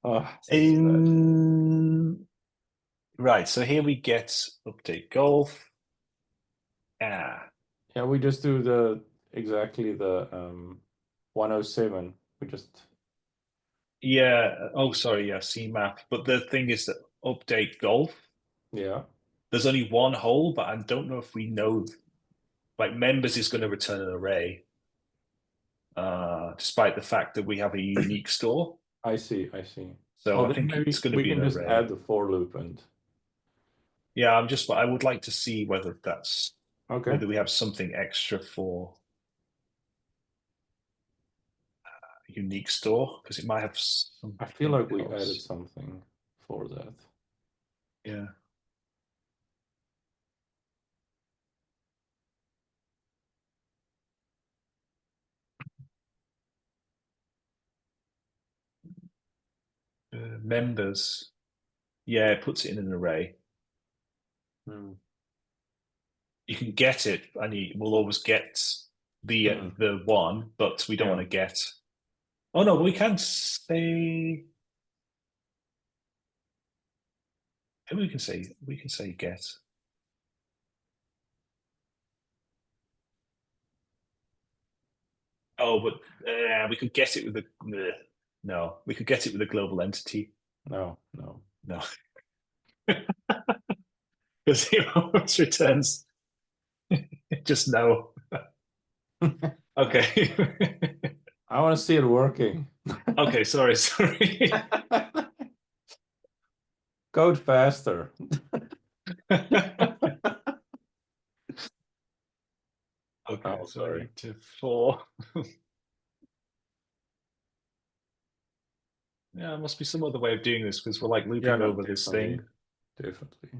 Oh, so sad. Right, so here we get update golf. Ah, Yeah, we just do the exactly the 107. We just yeah. Oh, sorry, yeah, C map. But the thing is that update golf. yeah. There's only one hole, but I don't know if we know. Like members is going to return an array, despite the fact that we have a unique store. I see, I see. So Well, I then think it's maybe going to we be can an just add array. the for loop and Yeah, I would like to see whether that's okay. whether we have something extra for unique store because it might have I feel something like we added else. something for that. Yeah. Members. Yeah, it puts it in an array. Hmm. You can get it, and you will always get Hmm. the one, but we don't want Yeah, to get. Oh no, we can say. Maybe we can say get. Oh, but we could get it with a no. We could get it with a global entity. no, no. No, because it always returns just no. Okay. I want to see it working. Okay. Sorry. Sorry. Code faster. Okay. Oh, So I sorry. need to four. Yeah, there must be some other way of doing this because we're like Yeah, looping no, over this definitely, thing. definitely.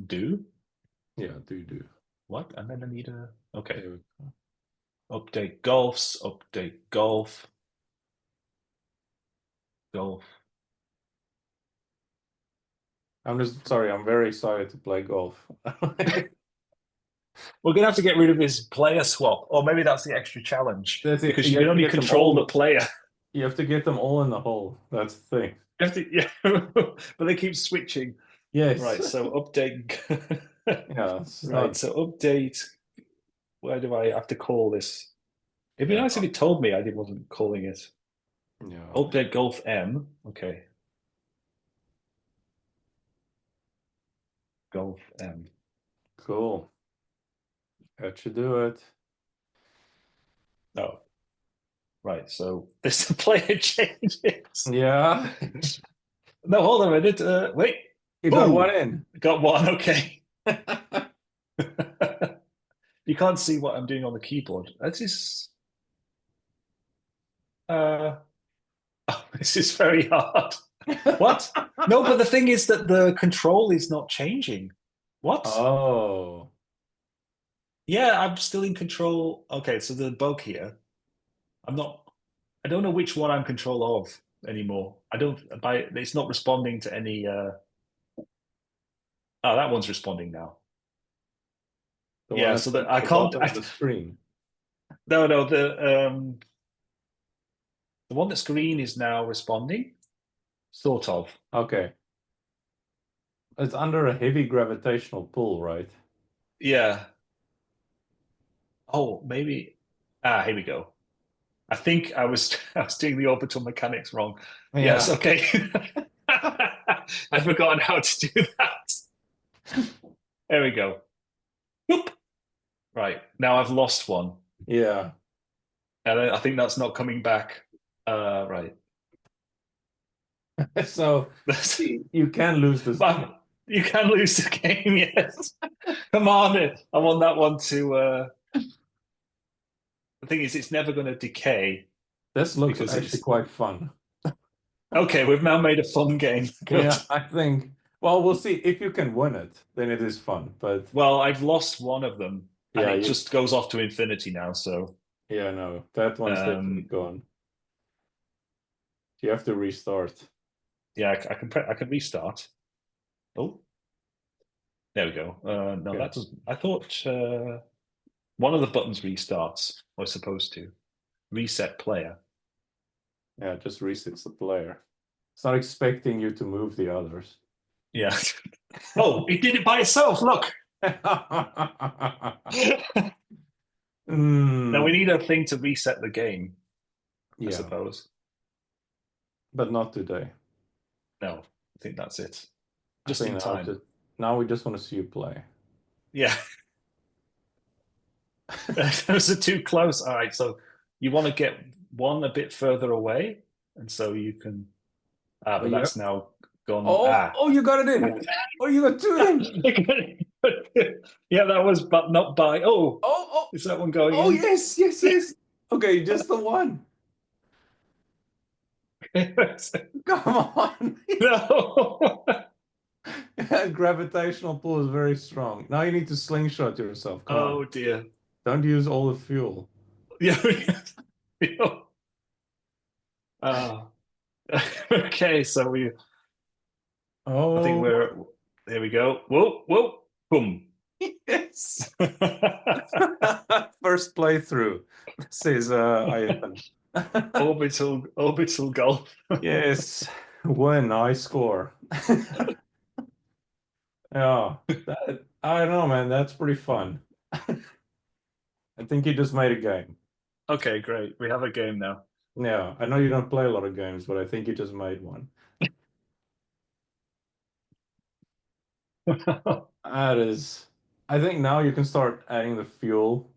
Do Yeah, do. what? And then I need a okay. There we go. Update golfs. Update golf. Golf. I'm just sorry. I'm very excited to play golf. We're gonna have to get rid of this player swap, or maybe that's the extra challenge That's it. because you You can have to only get them control the all. player. You have to get them all in the hole. That's the thing. You have to, yeah, but they keep switching. Yes. Right, so update. Yeah, it's Right, not. so update. Where do I have to call this? It'd be Yeah, nice if it told me I wasn't calling it. yeah. Update Golf M. Okay, Golf M. Cool. That should do it. Oh, right. So this player changes. Yeah. No, hold on a minute. Wait. You got one Boom. in. Got one. Okay. You can't see what I'm doing on the keyboard. That is. Uh, oh, this is very hard. What? No, but the thing is that the control is not changing. What? Oh. Yeah, I'm still in control. Okay, so the bug here. I'm not. I don't know which one I'm control of anymore. I don't. By it's not responding to any. Oh, that one's responding now. The one Yeah, at so that I the can't. bottom of the screen. No, no, the one that's green is now responding, sort of. Okay. It's under a heavy gravitational pull, right? Yeah. Oh, maybe. Ah, here we go. I think I was I was doing the orbital mechanics wrong. Yes, Yeah. okay. I've forgotten how to do that. There we go. Whoop. Right. Now I've lost one. Yeah. And I think that's not coming back. Right. So you can lose this game. But you can lose the game, yes. Come on. I want that one to the thing is it's never gonna decay This looks because actually it's quite fun. okay, we've now made a fun game. Good. Yeah, I think. Well, we'll see if you can win it, then it is fun. But Well, I've lost one of them and yeah, it just goes off to infinity now, so yeah, no, that one's definitely um gone. You have to restart. yeah, I can restart. Oh, there we go. No, Yeah, that doesn't I thought one of the buttons restarts, or supposed to. Reset player. yeah, it just resets the player. It's not expecting you to move the others. Yeah. Oh, it did it by itself. Look. Now we Mm, need a thing to reset the game, I yeah, suppose. but not today. No, I think that's it. I Just think in time. now we just want to see you play. Yeah. Those are too close. All right. So you want to get one a bit further away. And so you can Oh, but yeah. that's now gone. Oh, you got it in. Oh, you got two in. Yeah, that was but not by. Oh, Oh, oh, is that one going oh, in? yes, yes, yes. Okay, just the one. Come on. No. Gravitational pull is very strong. Now you need to slingshot yourself. Come on. Oh dear. Don't use all the fuel. Yeah. Uh, okay, so I think Oh, there we go. Whoa, whoa, boom. yes. First playthrough, says Ivan. Orbital golf. Yes, one high score. Yeah, I don't know, man. That's pretty fun. I think you just made a game. Okay, great. We have a game now. Yeah, I know you don't play a lot of games, but I think you just made one. That is, I think now you can start adding the fuel.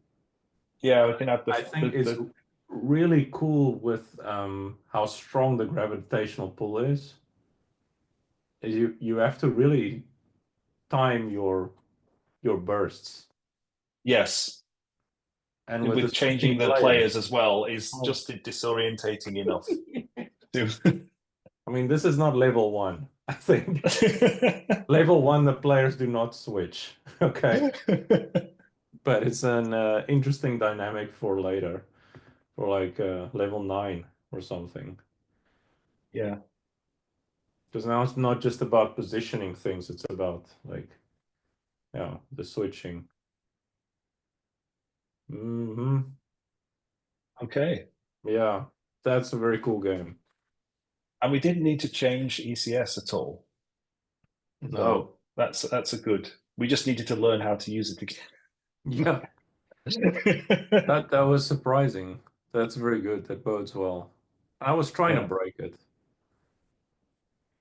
Yeah, we can have I think it's really cool with how strong the gravitational pull is. You have to really time your bursts. yes. And with the With changing switching the player, players as well is oh, just disorientating enough to I mean, this is not level one. I think level one, the players do not switch. Okay, but it's an interesting dynamic for later, for like level nine or something. Yeah. Because now it's not just about positioning things; it's about like, yeah, the switching. Hmm. Okay. Yeah, that's a very cool game. And we didn't need to change ECS at all. No, So that's a good. We just needed to learn how to use it yeah, again. that was surprising. That's very good. That bodes well. I was trying to Yeah. break it.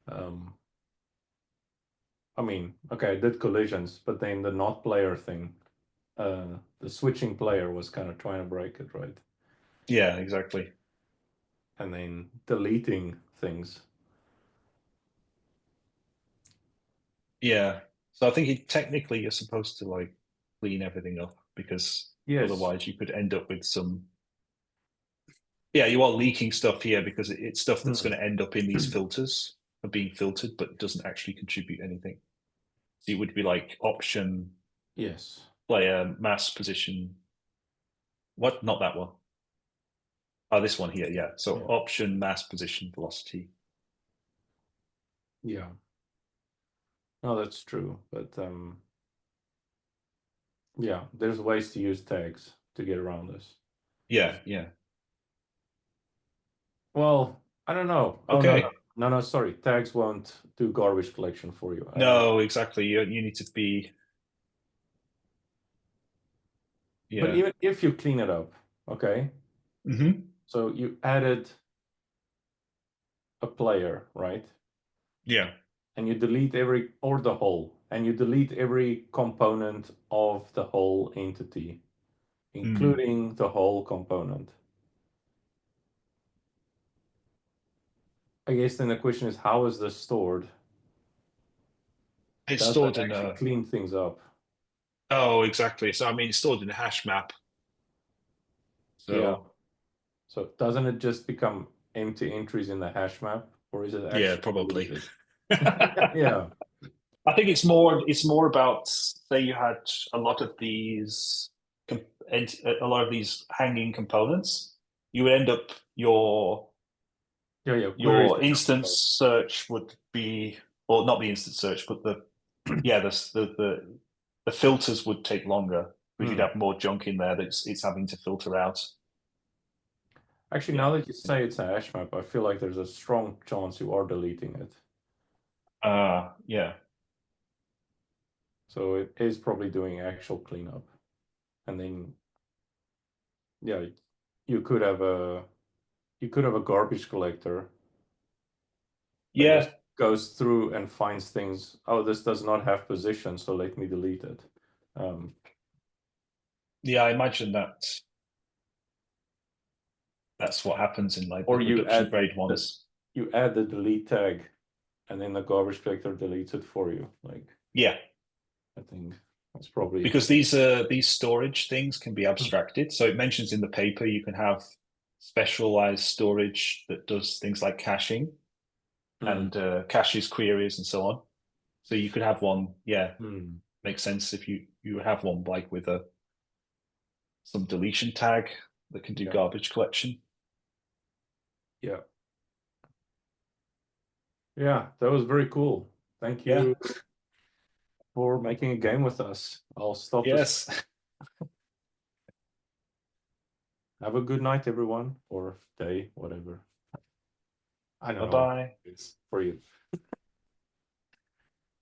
Um, I mean, okay, I did collisions, but then the not player thing, the switching player was kind of trying to break it, right? Yeah, exactly. And then deleting things. Yeah. So I think technically you're supposed to like clean everything up because Yes. otherwise you could end up with some. Yeah, you are leaking stuff here because it's stuff that's Hmm. going to end up in these filters of being filtered, but doesn't actually contribute anything. So it would be like option, Yes. player, mass, position. What? Not that one. Oh, this one here. Yeah. So Yeah. option, mass, position, velocity. Yeah. No, that's true. But yeah, there's ways to use tags to get around this. Yeah, yeah. Well, I don't know. Oh no, no, Okay. no, no. Sorry, tags won't do garbage collection for you. No, exactly. You need to be, But yeah. even if you clean it up, okay. Hmm. So you added a player, right? Yeah. And you delete every or the whole, and you delete every component of the whole entity, Mm. including the whole component. I guess then the question is, how is this stored? It's Does that stored in actually a, clean things up? oh, exactly. So, I mean, it's stored in a hash map. Yeah. So, So doesn't it just become empty entries in the hash map, or is it yeah, actually probably. deleted? I Yeah. think it's more about, say you had a lot of these a lot of these hanging components, you would end up Yeah, yeah. Queries your become instance slow. search would be, or not the instance search, but the yeah, the filters would take longer because you'd Hmm. have more junk in there that it's having to filter out. Actually, Yeah. now that you say it's a hash map, I feel like there's a strong chance you are deleting it. Yeah. So it is probably doing actual cleanup. And then, yeah, you could have a garbage collector that just Yeah. goes through and finds things. Oh, this does not have position, so let me delete it. Um, Yeah, I imagine that's what happens in like the or production grade ones. you add the delete tag, and then the garbage collector deletes it for you. Like Yeah, I think that's probably. because these storage things can be abstracted. So it mentions in the paper you can have specialized storage that does things like caching Hmm. and caches queries and so on. So you could have one, yeah, Hmm. makes sense if you have one like with a some deletion tag that can do Yeah. garbage collection. Yeah. Yeah. That was very cool. Thank Yeah. you for making a game with us. I'll stop this. Yes. Have a good night, everyone, or day, whatever. I don't Bye know what bye. it's for you.